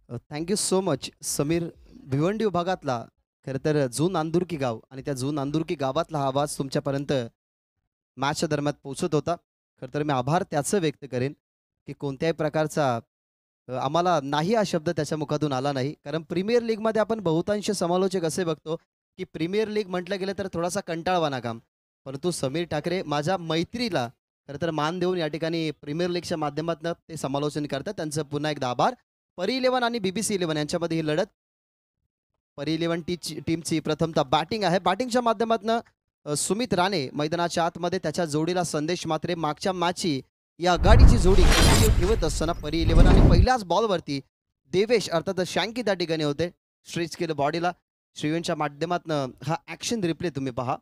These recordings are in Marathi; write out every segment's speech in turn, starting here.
Thank so much Sameer. Bhiwandi विभागातला खरं तर जून नांदुर्की गाव आणि त्या जून नांदुर्की गावातला हा आवाज तुमच्यापर्यंत मॅचच्या दरम्यान पोहोचत होता. खरं तर मी आभार त्याचं व्यक्त करेन, की कोणत्याही प्रकारचा आम्हाला नाही हा शब्द त्याच्या मुखातून आला नाही. कारण प्रीमियर लीगमध्ये आपण बहुतांश समालोचक असे बघतो, की प्रीमियर लीग म्हटलं गेलं तर थोडासा कंटाळवाणा काम. परंतु समीर ठाकरे माझ्या मैत्रीला खरं तर मान देऊन या ठिकाणी प्रीमियर लीगच्या माध्यमातून ते समालोचन करतात. त्यांचं पुन्हा एकदा आभार. परी इलेव्हन आणि बीबीसी इलेव्हन यांच्यामध्ये ही लढत. परी इलेव्हन टीमची प्रथमतः बॅटिंग आहे. बॅटिंगच्या माध्यमातून सुमित राणे मैदानाच्या आतमध्ये त्याच्या जोडीला संदेश मात्रे मागच्या मॅचची या आघाडीची जोडी कंटिन्यू ठेवत असताना परी इलेव्हन आणि पहिल्याच बॉलवरती देवेश अर्थात शँकी त्या ठिकाणी होते. स्ट्रेच केलं बॉडीला. श्रीवंतच्या माध्यमातून हा ॲक्शन रिप्ले तुम्ही पहा.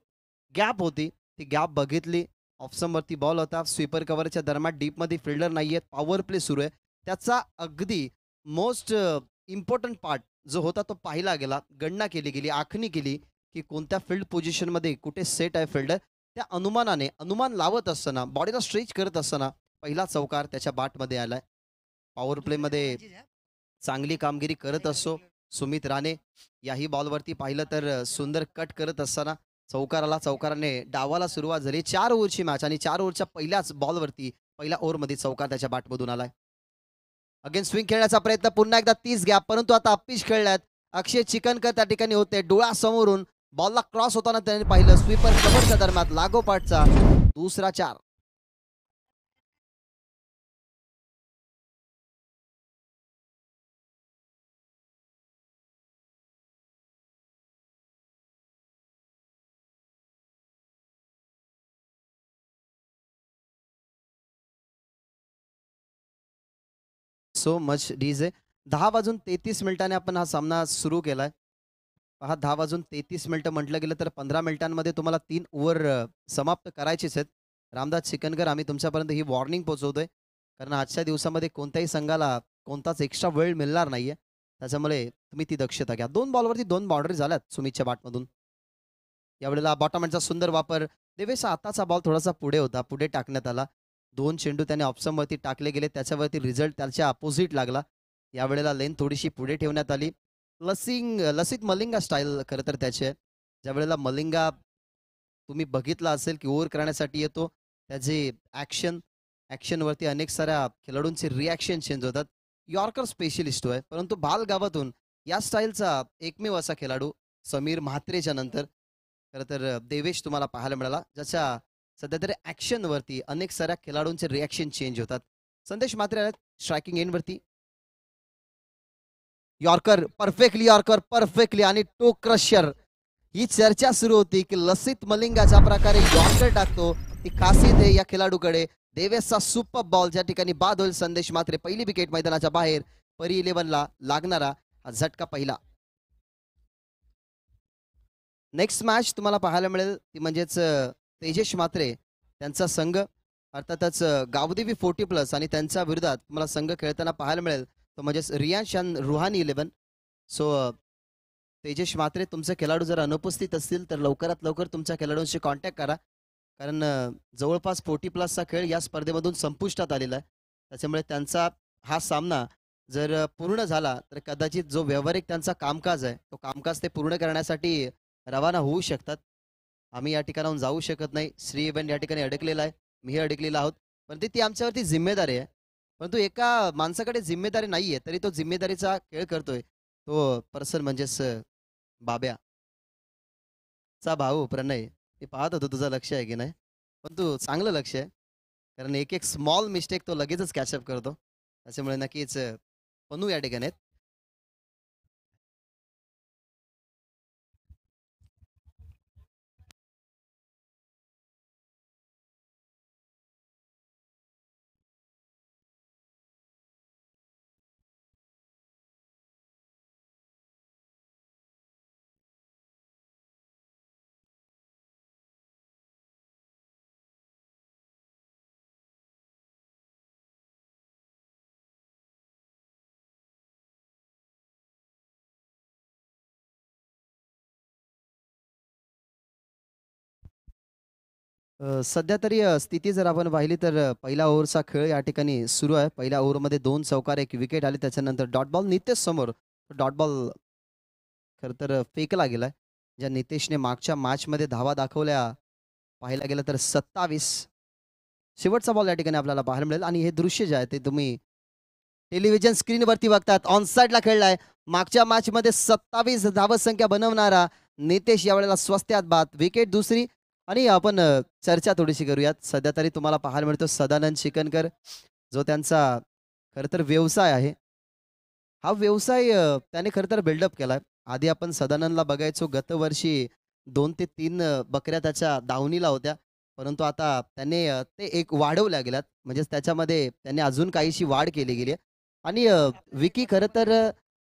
गॅप होती. ती गॅप बघितली. ऑफसमवरती बॉल होता. स्वीपर कव्हरच्या दरम्यान डीपमध्ये फिल्डर नाही आहेत. पॉवर प्ले सुरू आहे. त्याचा अगदी मोस्ट इम्पॉर्टंट पार्ट जो होता तो पाहिला गेला. गणना केली गेली. आखणी केली, की कोणत्या फील्ड पोझिशनमध्ये कुठे सेट आहे फिल्डर. त्या अनुमानाने अनुमान लावत असताना, बॉडीला स्ट्रेच करत असताना पहिला चौकार त्याच्या बॅटमध्ये आलाय. पॉवर प्लेमध्ये चांगली कामगिरी करत असतो सुमित राणे. याही बॉलवरती पाहिलं तर सुंदर कट करत असताना चौकार आला. चौकाराने डावाला सुरुवात झाली. 4 ओव्हरची मॅच आणि 4 ओव्हरच्या पहिल्याच बॉलवरती पहिल्या ओव्हरमध्ये चौकार त्याच्या बॅटमधून आलाय. अगेन स्विंग खेळण्याचा प्रयत्न पुन्हा एकदा 30 गॅप, परंतु आता अप्पीच खेळल्यात. अक्षय चिकनकर त्या ठिकाणी होते. डोळ्यासमोरून बॉलला क्रॉस होताना त्याने पाहिलं. स्वीपर कव्हरच्या दरम्यान लागोपाठचा दुसरा 4. So much DJ. 10 वाजून 33 मिनिटांनी आपण हा सामना सुरू केलाय. पहा 10 वाजून 33 मिनिटं म्हटलं गेलं तर 15 मिनिटांमध्ये तुम्हाला 3 ओव्हर समाप्त करायचेच आहेत. रामदास चिकनकर आम्ही तुमच्यापर्यंत ही वॉर्निंग पोहोचवतोय. कारण आजच्या दिवसामध्ये कोणत्याही संघाला कोणताच एक्स्ट्रा वेळ मिळणार नाहीये. त्याच्यामुळे तुम्ही ती दक्षता घ्या. 2 बॉलवरती 2 बाउंडरी झाल्यात सुमितच्या बॅटमधून. यावेळेला बॉटमॅनचा सुंदर वापर. देवेशचा आताचा बॉल थोडासा पुढे होता. पुढे टाकण्यात आला. 2 चेंडू त्याने ऑप्शनवरती टाकले गेले. त्याच्यावरती रिझल्ट त्याच्या अपोझिट लागला. यावेळेला लेन थोडीशी पुढे ठेवण्यात आली. लसित मलिंगा स्टाईल खरं तर त्याचे आहे. ज्यावेळेला मलिंगा तुम्ही बघितला असेल की ओव्हर करण्यासाठी येतो. त्याचे ॲक्शनवरती अनेक साऱ्या खेळाडूंचे रिॲक्शन चेंज होतात. यॉर्कर स्पेशलिस्ट आहे. परंतु बालगावातून या स्टाईलचा एकमेव असा खेळाडू समीर म्हात्रेच्या नंतर खरं तर देवेश तुम्हाला पाहायला मिळाला. ज्याच्या सध्या तरी ॲक्शनवरती अनेक साऱ्या खेळाडूंचे रिॲक्शन चेंज होतात. संदेश म्हात्रे आहेत स्ट्रायकिंग एंडवरती. यॉर्कर परफेक्टली आणि टो क्रशर. ही चर्चा सुरू होती की लसित मलिंगा ज्या प्रकारे यॉर्कर टाकतो ती खासियत आहे या खेळाडूकडे. देवेशचा सुपर बॉल ज्या ठिकाणी बाद होईल. संदेश मात्रे पहिली विकेट मैदानाच्या बाहेर. परी इलेव्हनला लागणारा हा झटका पहिला. नेक्स्ट मॅच तुम्हाला पाहायला मिळेल ती म्हणजेच तेजेश मात्रे त्यांचा संघ अर्थातच गावदेवी 40+ आणि त्यांच्या विरोधात तुम्हाला संघ खेळताना पाहायला मिळेल तो म्हणजेच रियान शान रुहानी 11. सो तेजेश मात्रे तुमचे खेळाडू जर अनुपस्थित असतील तर लवकरात लवकर तुमच्या खेळाडूंशी कॉन्टॅक्ट करा. कारण जवळपास 40+चा खेळ या स्पर्धेमधून संपुष्टात आलेला आहे. त्याच्यामुळे त्यांचा हा सामना जर पूर्ण झाला तर कदाचित जो व्यावहारिक त्यांचा कामकाज आहे तो कामकाज ते पूर्ण करण्यासाठी रवाना होऊ शकतात. आम्ही या ठिकाणाहून जाऊ शकत नाही. श्री इव्हेंट या ठिकाणी अडकलेला आहे. मीही अडकलेला आहोत. पण ती आमच्यावरती जिम्मेदारी आहे. परंतु एका माणसाकडे जिम्मेदारी नाहीये तरी तो जिम्मेदारीचा खेळ करतोय. तो पर्सन म्हणजेच बाब्या चा भाऊ प्रणय. मी पाहत होतो तुझं लक्ष आहे की नाही. पण तू चांगलं लक्ष आहे. कारण एक एक स्मॉल मिस्टेक तो लगेचच कॅचअप करतो. त्याच्यामुळे नक्कीच पनू या ठिकाणी आहेत. सध्या तरी स्थिती जर आपण पाहिली तर पहिला ओव्हरचा खेळ या ठिकाणी सुरू आहे. पहिल्या ओव्हरमध्ये 2 चौकार, 1 विकेट आली. त्याच्यानंतर डॉट बॉल नितेश समोर. डॉट बॉल खरं तर फेकला गेलाय. ज्या नितेशने मागच्या मॅचमध्ये धावा दाखवल्या पाहायला गेलं तर 27. शेवटचा बॉल या ठिकाणी आपल्याला पाहायला मिळेल आणि हे दृश्य जे आहे ते तुम्ही टेलिव्हिजन स्क्रीनवरती बघतात. ऑनसाइडला खेळलाय. मागच्या मॅचमध्ये 27 धावसंख्या बनवणारा नितेश यावेळेला स्वस्त्यात बाद. विकेट दुसरी आणि आपण चर्चा थोडीशी करूयात. सध्या तरी तुम्हाला पाहायला मिळतो सदानंद चिकनकर जो त्यांचा खरं तर व्यवसाय आहे. हा व्यवसाय त्याने खरं तर बिल्डअप केलाय. आधी आपण सदानंदला बघायचो गतवर्षी 2 ते 3 बकऱ्या त्याच्या दावणीला होत्या. परंतु आता त्याने ते एक वाढवल्या गेल्यात. म्हणजेच त्याच्यामध्ये त्याने अजून काहीशी वाढ केली गेली आहे. आणि विकी खरं तर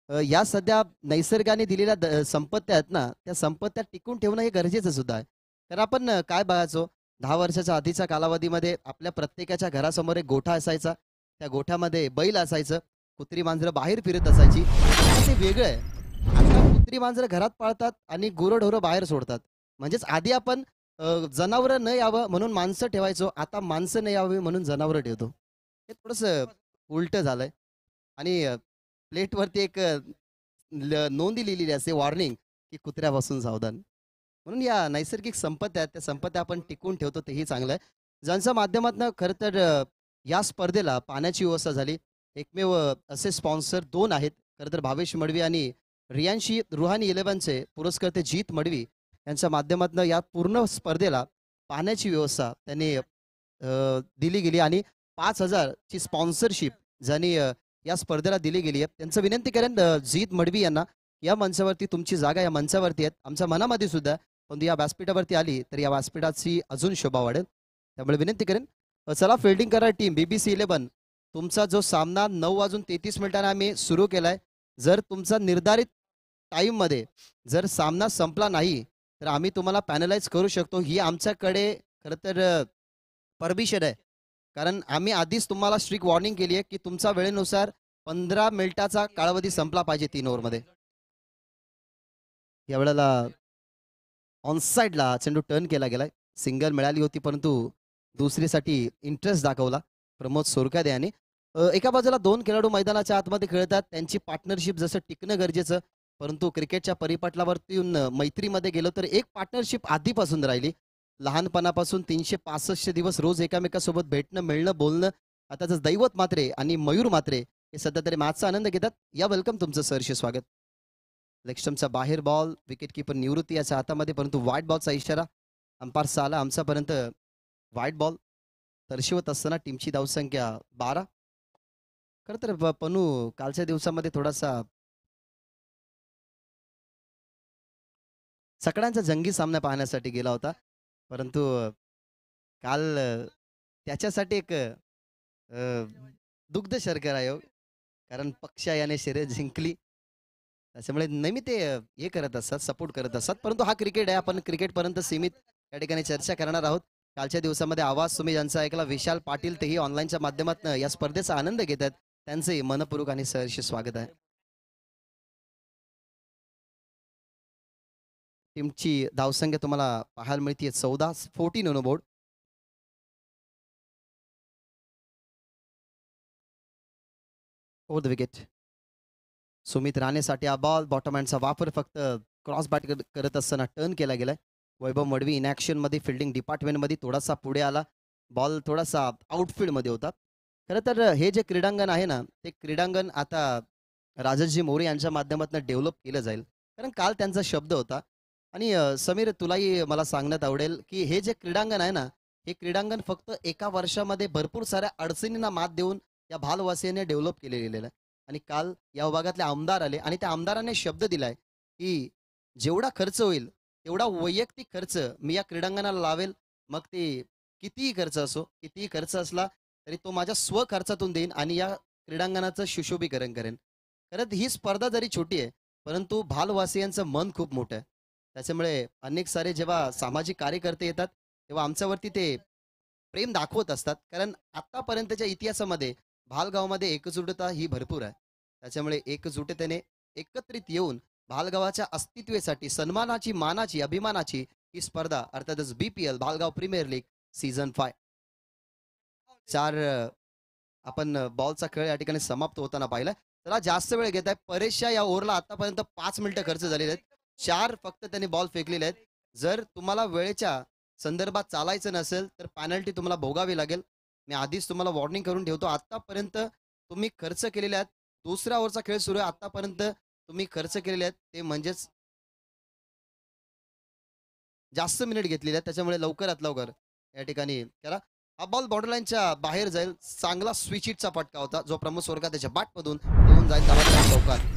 या सध्या नैसर्गाने दिलेल्या संपत्त्या आहेत ना, त्या संपत्त्या टिकून ठेवणं हे गरजेचं सुद्धा आहे. तर आपण काय बघायचो 10 वर्षाच्या आधीच्या कालावधीमध्ये आपल्या प्रत्येकाच्या घरासमोर एक गोठा असायचा. त्या गोठ्यामध्ये बैल असायचं. कुत्री मांजरं बाहेर फिरत असायची. आता ते वेगळं आहे. आता कुत्री मांजरं घरात पाळतात आणि गुरंढोरं बाहेर सोडतात. म्हणजेच आधी आपण जनावरं न यावं म्हणून माणसं ठेवायचो. आता माणसं न यावी म्हणून जनावरं ठेवतो. हे थोडंसं उलटं झालंय. आणि प्लेटवरती एक नोंदी लिहिलेली असते वॉर्निंग की कुत्र्यापासून सावधान. म्हणून या नैसर्गिक संपत्त्या आहेत, त्या संपत्त्या आपण टिकवून ठेवतो तेही चांगलं आहे. ज्यांच्या माध्यमातून खरं तर या स्पर्धेला पाण्याची व्यवस्था झाली. एकमेव असे स्पॉन्सर 2 आहेत. खरं तर भावेश मडवी आणि रियांशी रुहानी 11चे पुरस्कर्ते जीत मडवी यांच्या माध्यमातून या पूर्ण स्पर्धेला पाण्याची व्यवस्था त्यांनी दिली गेली आणि 5,000 ची स्पॉन्सरशिप ज्यांनी या स्पर्धेला दिली गेली आहे. त्यांचं विनंती करेन जीत मडवी यांना या मंचावरती तुमची जागा या मंचावरती आहेत. आमच्या मनामध्ये सुद्धा पण या व्यासपीठावरती आली तर या व्यासपीठाची अजून शोभा वाढेल. त्यामुळे विनंती करेन चला फिल्डिंग करा टीम BBC 11. तुमचा जो सामना 9:33 आम्ही सुरू केलाय. जर तुमचा निर्धारित टाईममध्ये जर सामना संपला नाही तर आम्ही तुम्हाला पॅनलाइज करू शकतो. ही आमच्याकडे खरं तर परमिशन आहे. कारण आम्ही आधीच तुम्हाला स्ट्रिक्ट वॉर्निंग केली आहे की तुमचा वेळेनुसार 15 मिनिटाचा कालावधी संपला पाहिजे 3 ओव्हरमध्ये. यावेळेला ऑनसाइडला चेंडू टर्न केला गेलाय. सिंगल मिळाली होती परंतु दुसरीसाठी इंटरेस्ट दाखवला प्रमोद सोरकादे यांनी. एका बाजूला 2 खेळाडू मैदानाच्या आतमध्ये खेळतात. त्यांची पार्टनरशिप जसं टिकणं गरजेचं. परंतु क्रिकेटच्या परिपटलावरती येऊन मैत्रीमध्ये गेलो तर एक पार्टनरशिप आधीपासून राहिली. लहानपणापासून 365 दिवस रोज एकामेकासोबत भेटणं, मिळणं, बोलणं. आता जर दैवत मात्रे आणि मयूर मात्रे हे सध्या तरी मॅचचा आनंद घेतात. या वेलकम तुमचं सरशी स्वागत. लेगस्टमचा बाहेर बॉल विकेट किपर निवृत्ती याच्या हातामध्ये परंतु व्हाईट बॉलचा इशारा अंपायरचा आला आमच्यापर्यंत. व्हाईट बॉल दर्शवत असताना टीमची धावसंख्या 12. खरं तर पनू कालच्या दिवसामध्ये थोडासा सगळ्यांचा जंगी सामना पाहण्यासाठी गेला होता. परंतु काल त्याच्यासाठी एक दुग्ध शर्करा आहे हो. कारण पक्षा याने शर्यत जिंकली. त्याच्यामुळे नेहमी ते हे करत असतात, सपोर्ट करत असतात. परंतु हा क्रिकेट आहे. आपण क्रिकेटपर्यंत सीमित या ठिकाणी चर्चा करणार आहोत. कालच्या दिवसामध्ये आवाज तुम्ही ज्यांचा ऐकला विशाल पाटील तेही ऑनलाईनच्या माध्यमातून या स्पर्धेचा आनंद घेत आहेत. त्यांचे मनपूर्वक आणि सहर्ष स्वागत आहे. टीमची धावसंख्या तुम्हाला पाहायला मिळते 14 on board. Over the wicket. Sumit राणेसाठी हा बॉल बॉटम हँडचा वापर फक्त क्रॉस बॅट करत असताना टर्न केला गेलाय. वैभव मडवी इन ॲक्शनमध्ये फिल्डिंग डिपार्टमेंटमध्ये थोडासा पुढे आला. बॉल थोडासा आउटफील्डमध्ये होता. खरं तर हे जे क्रीडांगण आहे ना ते क्रीडांगण आता राजश्री मोरे यांच्या माध्यमातून डेव्हलप केलं जाईल. कारण काल त्यांचा शब्द होता. आणि समीर तुलाही मला सांगण्यात आवडेल की हे जे क्रीडांगण आहे ना हे क्रीडांगण फक्त एका वर्षामध्ये भरपूर साऱ्या अडचणींना मात देऊन या भालवासियांनी डेव्हलप केले गेलेलं आहे. आणि काल या विभागातले आमदार आले आणि त्या आमदाराने शब्द दिलाय की जेवढा खर्च होईल तेवढा वैयक्तिक खर्च मी या क्रीडांगणाला लावेल. मग ते कितीही खर्च असो, कितीही खर्च असला तरी तो माझ्या स्वखर्चातून देईन आणि या क्रीडांगणाचं सुशोभीकरण करेन. खरंच ही स्पर्धा जरी छोटी आहे परंतु भालवासियांचं मन खूप मोठं आहे. त्याच्यामुळे अनेक सारे जेव्हा सामाजिक कार्यकर्ते येतात तेव्हा आमच्यावरती ते प्रेम दाखवत असतात. कारण आतापर्यंतच्या इतिहासामध्ये भालगावमध्ये एकजुटता ही भरपूर आहे. त्याच्यामुळे एकजुटतेने एकत्रित येऊन भालगावाच्या अस्तित्वासाठी सन्मानाची, मानाची, अभिमानाची ही स्पर्धा अर्थातच BPL Bhalgaon premier league season 5. 4 आपण बॉलचा खेळ या ठिकाणी समाप्त होताना पाहिला. त्याला जास्त वेळ घेत आहे. परेशच्या या ओव्हरला आतापर्यंत 5 मिनिटं खर्च झालेले आहेत. 4 फक्त त्यांनी बॉल फेकलेले आहेत. जर तुम्हाला वेळेच्या संदर्भात चालायचं नसेल तर पेनल्टी तुम्हाला भोगावी लागेल. मी आधीच तुम्हाला वॉर्निंग करून ठेवतो. आतापर्यंत तुम्ही खर्च केलेले आहेत. दुसऱ्या ओव्हरचा खेळ सुरू आहे. आतापर्यंत तुम्ही खर्च केलेले आहेत ते म्हणजेच जास्त मिनिट घेतलेले आहेत. त्याच्यामुळे लवकरात लवकर या ठिकाणी त्याला हा बॉल बॉर्डरलाईनच्या बाहेर जाईल. चांगला स्विच हिटचा फटका होता जो प्रमोद सोरका त्याच्या बॅटमधून येऊन जाईल चौकार.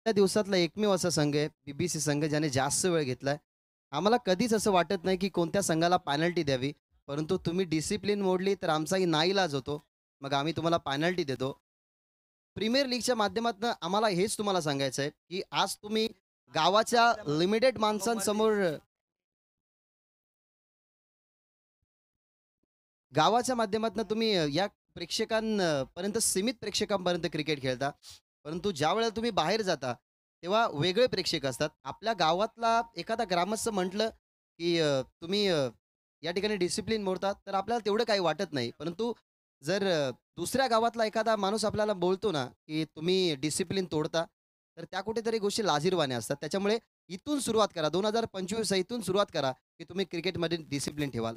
त्या दिवसातला एकमेव असा संघ आहे बीबीसी संघ ज्याने जास्त वेळ घेतलाय. आम्हाला कधीच असं वाटत नाही की कोणत्या संघाला पॅनल्टी द्यावी, परंतु तुम्ही डिसिप्लिन मोडली तर आमचाही नाईलाज होतो. मग आम्ही तुम्हाला पॅनल्टी देतो. प्रीमियर लीगच्या माध्यमातून आम्हाला हेच तुम्हाला सांगायचं आहे की आज तुम्ही गावाच्या लिमिटेड माणसांसमोर गावाच्या माध्यमातून तुम्ही या प्रेक्षकांपर्यंत सीमित प्रेक्षकांपर्यंत क्रिकेट खेळता. परंतु ज्या वेळेला तुम्ही बाहेर जाता तेव्हा वेगळे प्रेक्षक असतात. आपल्या गावातला एखादा ग्रामस्थ म्हटलं की तुम्ही या ठिकाणी डिसिप्लिन मोडता तर आपल्याला तेवढं काही वाटत नाही. परंतु जर दुसऱ्या गावातला एखादा माणूस आपल्याला बोलतो ना की तुम्ही डिसिप्लिन तोडता तर त्या कुठेतरी गोष्टी लाजिरवाण्या असतात. त्याच्यामुळे इथून सुरुवात करा. 2025 इथून सुरुवात करा की तुम्ही क्रिकेटमध्ये डिसिप्लिन ठेवाल.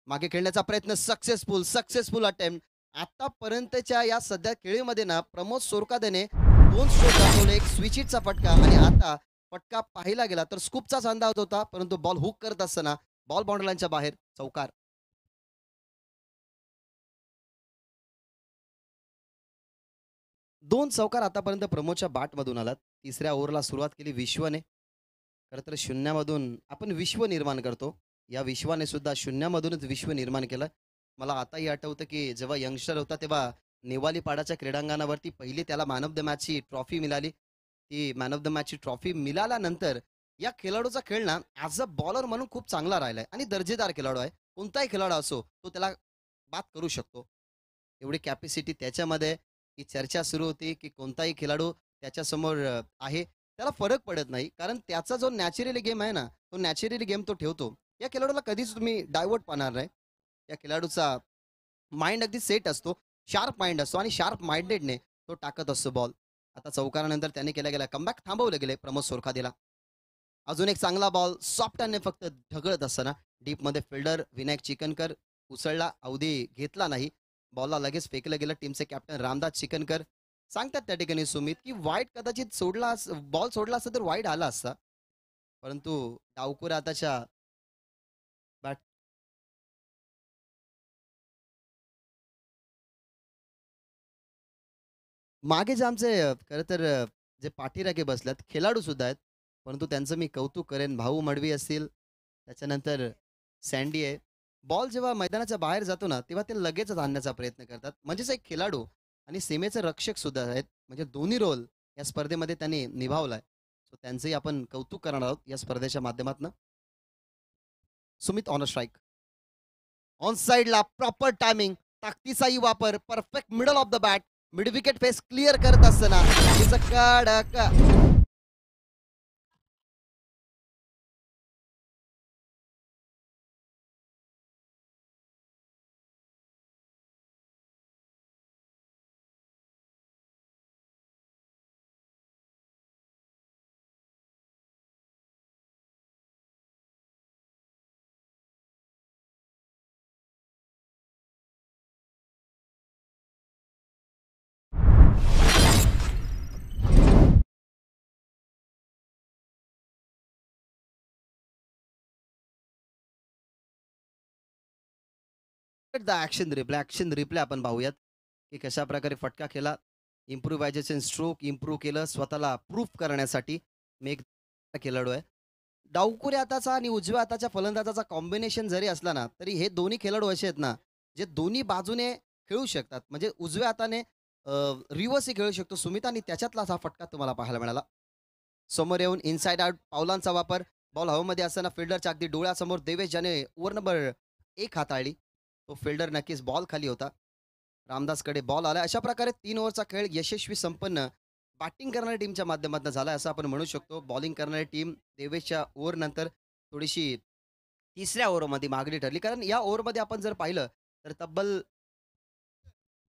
मागे खेळण्याचा प्रयत्न सक्सेसफुल सक्सेसफुल अटेम्प्ट. आतापर्यंतच्या या सध्या खेळीमध्ये ना प्रमोद सोरकादेने 2 स्ट्रोक दाखवले, एक स्विचिटचा फटका आणि आता फटका पाहिला गेला तर स्कूपचाच अंदाज होता, परंतु बॉल हुक करत असताना बॉल बाउंड्री बाहेर चौकार. 2 चौकार आतापर्यंत प्रमोदच्या बॅटमधून आलात. तिसऱ्या ओव्हरला सुरुवात केली विश्वने. खरं तर शून्यामधून आपण विश्व निर्माण करतो. या विश्वाने सुद्धा शून्यामधूनच विश्व निर्माण केलं. मला आताही आठवतं की जेव्हा यंगस्टर होता तेव्हा नेवालीपाडाच्या क्रीडांगणावरती पहिली त्याला मॅन ऑफ द मॅचची ट्रॉफी मिळाली. ती मॅन ऑफ द मॅचची ट्रॉफी मिळाल्यानंतर या खेळाडूचा खेळ ना ॲज अ बॉलर म्हणून खूप चांगला राहिलाय आणि दर्जेदार खेळाडू आहे. कोणताही खेळाडू असो तो त्याला बात करू शकतो. एवढी कॅपॅसिटी त्याच्यामध्ये. ही चर्चा सुरू होती की कोणताही खेळाडू त्याच्यासमोर आहे त्याला फरक पडत नाही, कारण त्याचा जो नॅचरली गेम आहे ना तो नॅचरली गेम तो ठेवतो. या खेळाडूला कधीच तुम्ही डायव्हर्ट पाहणार नाही. या खेळाडूचा माइंड अगदी सेट असतो, शार्प माइंड असतो आणि शार्प माइंडेडने तो टाकत असतो बॉल. आता चौकारानंतर त्याने केला गेला कमबॅक थांबवलं गेले प्रमोद सोरखादेला. अजून एक चांगला बॉल सॉफ्ट हँडने फक्त ढकलत असताना डीपमध्ये फिल्डर विनायक चिकनकर उचलला, अवधी घेतला नाही. बॉलला लगेच फेकलं गेलं. टीमचे कॅप्टन रामदास चिकनकर सांगतात त्या ठिकाणी सुमित की वाईट कदाचित सोडला बॉल सोडला असता तर वाईट आला असता, परंतु डावखुरा आताच्या बॅट मागे जे आमचे खरं तर जे पाठीराखे बसल्यात खेळाडू सुद्धा आहेत, परंतु त्यांचं मी कौतुक करेन. भाऊ मडवी असतील, त्याच्यानंतर सँडी आहे. बॉल जेव्हा मैदानाच्या बाहेर जातो ना तेव्हा ते लगेचच आणण्याचा प्रयत्न करतात. म्हणजेच एक खेळाडू आणि सीमेचे रक्षक सुद्धा आहेत. म्हणजे दोन्ही रोल या स्पर्धेमध्ये त्यांनी निभावलाय. सो त्यांचंही आपण कौतुक करणार आहोत या स्पर्धेच्या माध्यमातून. सुमित ऑन स्ट्राईक, ऑन साईडला प्रॉपर टायमिंग, ताकदीचाही वापर, perfect middle of the bat, mid wicket face clear करत असताना कडक एट द ॲक्शन रिप्ले आपण पाहूयात की कशा प्रकारे फटका केला. इम्प्रूव्हायझेशन स्ट्रोक इम्प्रूव्ह केलं स्वतःला प्रूफ करण्यासाठी. मी एक खेळाडू आहे. डावखुऱ्या हाताचा आणि उजव्या हाताच्या फलंदाजाचा कॉम्बिनेशन जरी असला ना, तरी हे दोन्ही खेळाडू असे आहेत ना, जे दोन्ही बाजूने खेळू शकतात. म्हणजे उजव्या हाताने रिव्हर्सही खेळू शकतो सुमित आणि त्याच्यातलाच हा फटका तुम्हाला पाहायला मिळाला. समोर येऊन इनसाइड आउट पावलांचा वापर. बॉल हवेमध्ये असताना फिल्डरच्या अगदी डोळ्यासमोर देवेश ज्याने ओव्हर नंबर 1 हाताळली. तो फिल्डर नक्कीच बॉल खाली होता. रामदासकडे बॉल आला. अशा प्रकारे 3 ओव्हरचा खेळ यशस्वी संपन्न बॅटिंग करणाऱ्या टीमच्या माध्यमातून झाला असं आपण म्हणू शकतो. बॉलिंग करणारी टीम देवेशच्या ओव्हरनंतर थोडीशी तिसऱ्या ओव्हरमध्ये मागणी ठरली. कारण या ओव्हरमध्ये आपण जर पाहिलं तर तब्बल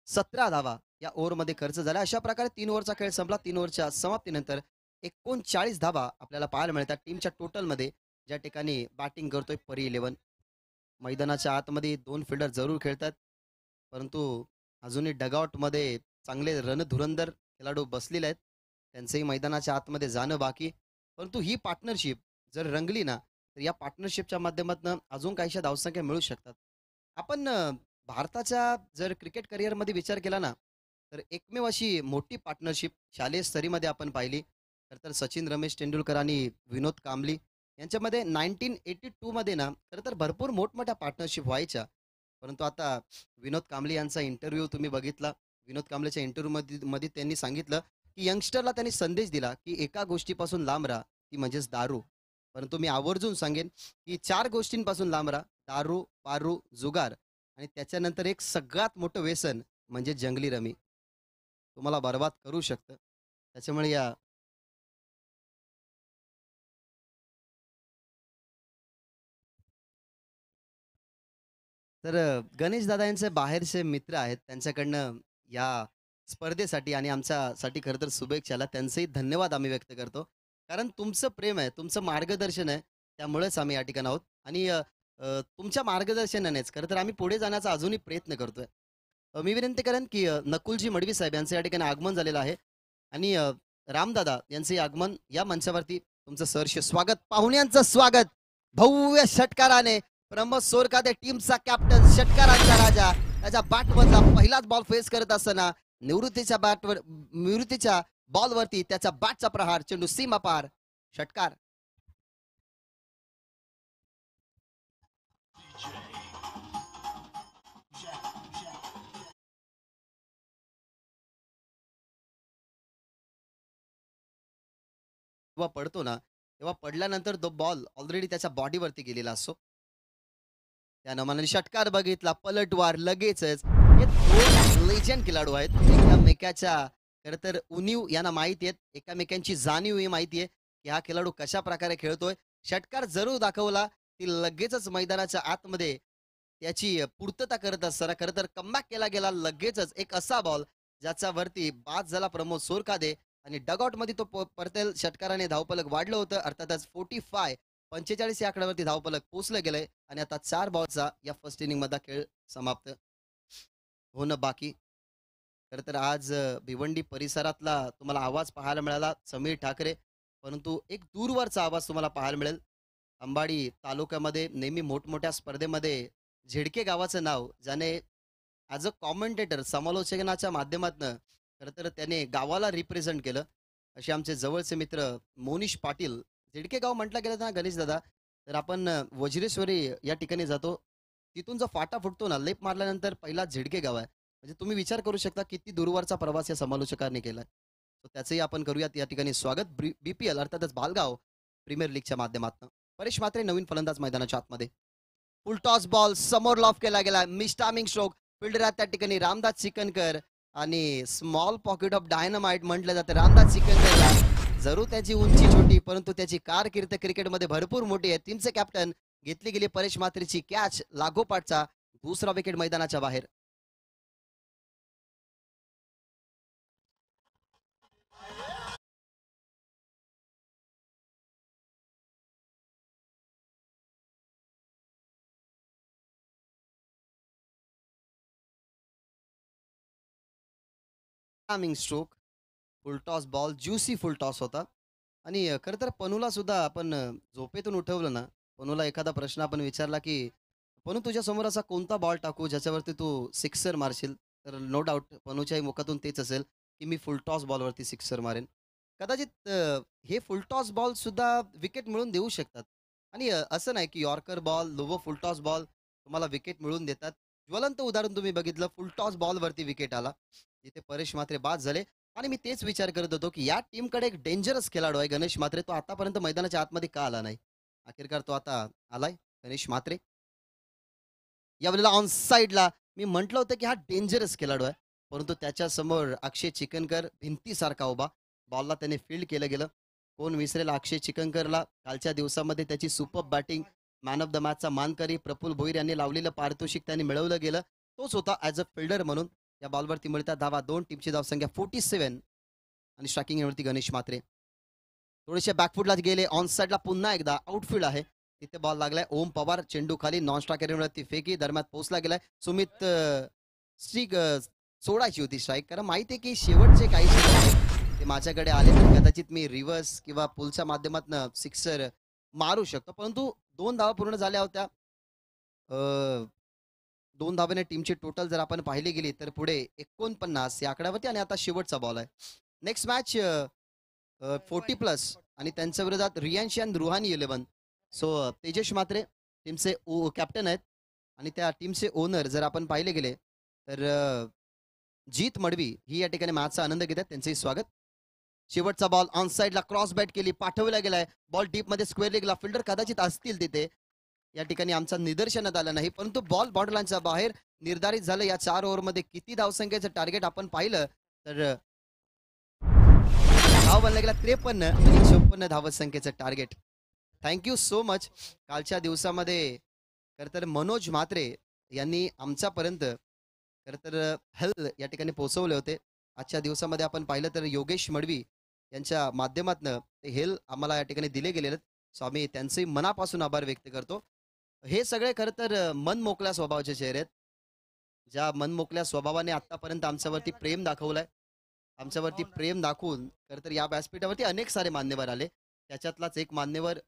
17 धावा या ओव्हरमध्ये खर्च झाल्या. अशा प्रकारे 3 ओव्हरचा खेळ संपला. 3 ओव्हरच्या समाप्तीनंतर 39 धावा आपल्याला पाहायला मिळतात टीमच्या टोटलमध्ये, ज्या ठिकाणी बॅटिंग करतोय परी 11. मैदानाच्या आतमध्ये 2 फिल्डर जरूर खेळतात, परंतु अजूनही डगआउटमध्ये चांगले रणधुरंदर खेळाडू बसलेले आहेत. त्यांचंही मैदानाच्या आतमध्ये जाणं बाकी. परंतु ही पार्टनरशिप जर रंगली ना, तर या पार्टनरशिपच्या माध्यमातून अजून काहीशा धावसंख्या मिळू शकतात. आपण भारताच्या जर क्रिकेट करिअरमध्ये विचार केला ना, तर एकमेव अशी मोठी पार्टनरशिप शालेय स्तरीमध्ये आपण पाहिली. तर सचिन रमेश तेंडुलकर आणि विनोद कांबली यांच्यामध्ये 1982 मध्ये ना खरं तर भरपूर मोठमोठ्या पार्टनरशिप व्हायच्या. परंतु आता विनोद कांबळे यांचा इंटरव्ह्यू तुम्ही बघितला. विनोद कांबळेच्या इंटरव्ह्यूमध्ये मध्ये त्यांनी सांगितलं की यंगस्टरला त्यांनी संदेश दिला की एका गोष्टीपासून लांब राहा, ती म्हणजेच दारू. परंतु मी आवर्जून सांगेन की 4 गोष्टींपासून लांब राहा: दारू, पारू, जुगार आणि त्याच्यानंतर एक सगळ्यात मोठं व्यसन म्हणजे जंगली रमी. तुम्हाला बर्बाद करू शकतं. त्याच्यामुळे या तर गणेश दादा यांचे बाहेरचे मित्र आहेत. त्यांच्याकडनं या स्पर्धेसाठी आणि आमच्यासाठी खरं तर शुभेच्छाला त्यांचेही धन्यवाद आम्ही व्यक्त करतो. कारण तुमचं प्रेम आहे, तुमचं मार्गदर्शन आहे, त्यामुळेच आम्ही या ठिकाणी आहोत आणि तुमच्या मार्गदर्शनानेच खरं तर आम्ही पुढे जाण्याचा अजूनही प्रयत्न करतोय. मी विनंती करेन की नकुलजी मडवी साहेब यांचं या ठिकाणी आगमन झालेलं आहे आणि रामदादा यांचे आगमन या मंचावरती तुमचं सहर्ष स्वागत. पाहुण्यांचं स्वागत भव्य षटकाराने. प्रमोद सोरकादे टीमचा कॅप्टन, षटकारांचा राजा, त्याच्या बॅटमधला पहिलाच बॉल फेस करत असताना निवृत्तीच्या बॉलवरती त्याचा बॅटचा प्रहार, चेंडू सीमा पार, षटकार. जेव्हा पडतो ना, तेव्हा पडल्यानंतर तो बॉल ऑलरेडी त्याच्या बॉडीवरती गेलेला असतो. त्यानं मनाने षटकार बघितला, पलटवार लगेचच. हे दोन लेजंड खेळाडू आहेत. एकमेकाच्या खरं तर उणीव यांना माहिती आहेत, एकमेकांची जाणीव ही माहिती आहे की हा खेळाडू कशा प्रकारे खेळतोय. षटकार जरूर दाखवला ती लगेचच मैदानाच्या आतमध्ये त्याची पूर्तता करत असताना खरं तर कमबॅक केला गेला. लगेचच एक असा बॉल ज्याच्यावरती बाद झाला प्रमोद सोरकादे आणि डगआउटमध्ये तो परतेल षटकाराने धावफलक वाढलं होतं. अर्थातच 45 या आकड्यावरती धावफलक पोचलं गेलंय आणि आता 4 बॉलचा या फर्स्ट इनिंग मधला खेळ समाप्त होणं बाकी. खरं तर आज भिवंडी परिसरातला तुम्हाला आवाज पाहायला मिळाला समीर ठाकरे, परंतु एक दूरवरचा आवाज तुम्हाला पाहायला मिळेल. अंबाडी तालुक्यामध्ये नेहमी मोठमोठ्या स्पर्धेमध्ये झेडके गावाचं नाव ज्याने ॲज अ कॉमेंटेटर समालोचनाच्या माध्यमातून खरं तर त्याने गावाला रिप्रेझेंट केलं, असे आमचे जवळचे मित्र मोनिश पाटील. झेडके गाव म्हटलं गेलं ना गणेश दादा, तर आपण वज्रेश्वरी या ठिकाणी जातो. तिथून जो फाटा फुटतो ना, लेप मारल्यानंतर पहिला झेडके गाव आहे. म्हणजे तुम्ही विचार करू शकता किती दूरवरचा प्रवास या समालोचकांनी केलाय. तर त्याचंही आपण करूयात या ठिकाणी स्वागत. बीपीएल अर्थातच बालगाव प्रीमियर लीगच्या माध्यमातून. परेश मात्रे नवीन फलंदाज मैदानाच्या आतमध्ये. फुल टॉस बॉल समोर लॉफ केला गेला. मिस्टामिंग स्ट्रोक. फिल्डर त्या ठिकाणी रामदास चिकनकर आणि स्मॉल पॉकेट ऑफ डायनामाइट म्हटलं जातं रामदास चिकनकरला. जरूर त्याची उंची छोटी, परंतु त्याची कारकीर्द क्रिकेटमध्ये भरपूर मोठी आहे. टीमचे कॅप्टन. घेतली गेली परेश मात्रेची कॅच लागोपाठचा. दुसरा विकेट मैदानाच्या बाहेर. Stroke. Full toss ball juicy full toss होता आणि खरं तर पनूला सुद्धा आपण झोपेतून उठवलं ना, पनूला एखादा प्रश्न आपण विचारला की पनू तुझ्या समोर असा कोणता बॉल टाकू ज्याच्यावरती तू सिक्सर मारशील? तर नो डाउट पनूच्याही मुखातून तेच असेल, की मी फुल टॉस बॉलवरती सिक्सर मारेन. कदाचित हे फुल टॉस बॉलसुद्धा विकेट मिळवून देऊ शकतात आणि असं नाही की यॉर्कर बॉल, लोवर फुल टॉस बॉल तुम्हाला विकेट मिळवून देतात. ज्वलंत उदाहरण तुम्ही बघितलं फुल टॉस बॉलवरती विकेट आला. जिथे परेश म्हात्रे बाद झाले आणि मी तेच विचार करत होतो, की या टीमकडे एक डेंजरस खेळाडू आहे गणेश म्हात्रे. तो आतापर्यंत मैदानाच्या आतमध्ये का आला नाही? अखेरकार तो आता आलाय गणेश म्हात्रे. यावेळेला ऑन साइडला मी म्हटलं होतं की हा डेंजरस खेळाडू आहे परंतु त्याच्यासमोर अक्षय चिकनकर भिंतीसारखा उभा. बॉलला त्याने फील्ड केलं गेलं. कोण विसरेल अक्षय चिकनकरला? कालच्या दिवसामध्ये त्याची super batting, man of the मॅचचा मानकरी प्रफुल्ल भोईर यांनी लावलेलं पारितोषिक त्यांनी मिळवलं गेलं. तोच होता ॲज अ फिल्डर म्हणून. या बॉलवरती मिळतात धावा. 2 टीमची धावसंख्या 47 आणि स्ट्रायकिंगवरती गणेश म्हात्रे. थोडेसे बॅकफुटला गेले. ऑन साइडला पुन्हा एकदा आउटफील्ड आहे. तिथे बॉल लागलाय. ओम पवार चेंडू खाली नॉन स्ट्रायक एरियावरती फेकी दरम्यान पोहोचला गेलाय. सुमित स्ट्रीक सोडायची होती स्ट्राईक कारण माहिती आहे की शेवटचे काही चेंडू आहेत ते माझ्याकडे आले तर कदाचित मी रिव्हर्स किंवा पुलच्या माध्यमातून सिक्सर मारू शकतो परंतु 2 धावा पूर्ण झाल्या होत्या. अ, 2 धावेने टीमची टोटल जर आपण पाहिली गेली तर पुढे 49 या आकड्यावरती आणि आता शेवटचा बॉल आहे. नेक्स्ट मॅच 40 प्लस आणि त्यांच्या विरोधात रियांशी आणि रुहानी 11. सो तेजस म्हात्रे टीमचे कॅप्टन आहेत आणि त्या टीमचे ओनर जर आपण पाहिले गेले तर जीत मडवी ही या ठिकाणी मॅचचा आनंद घेतात. त्यांचंही स्वागत. शेवटचा बॉल ऑन साइडला क्रॉस बॅट केली पाठवला गेलाय. बॉल डीपमध्ये स्क्वेअर लेगला फिल्डर कदाचित असतील तिथे. या ठिकाणी आमचा निदर्शनात आलं नाही परंतु बॉल बॉर्डरलाईनच्या बाहेर निर्धारित झालं. या 4 ओव्हरमध्ये किती धावसंख्येचं टार्गेट आपण पाहिलं तर धाव बनला गेला 53 आणि 54 धावसंख्येचं टार्गेट. Thank you so much. कालच्या दिवसामध्ये खरं तर मनोज म्हात्रे यांनी आमच्यापर्यंत खरं तर हेल्थ या ठिकाणी पोहोचवले होते. आजच्या दिवसामध्ये आपण पाहिलं तर योगेश मडवी यांच्या माध्यमातून ते हेल्थ आम्हाला या ठिकाणी दिले गेलेले आहेत. सो आम्ही त्यांचे मनापासून आभार व्यक्त करतो. हे सगळे खरं तर मन मोकळ्या स्वभावाचे चेहरे आहेत. ज्या मनमोकल्या स्वभावाने आतापर्यंत आमच्यावरती प्रेम दाखवलंय. आमच्यावरती प्रेम दाखवून खरं तर या व्यासपीठावरती अनेक सारे मान्यवर आले. त्याच्यातलाच एक मान्यवर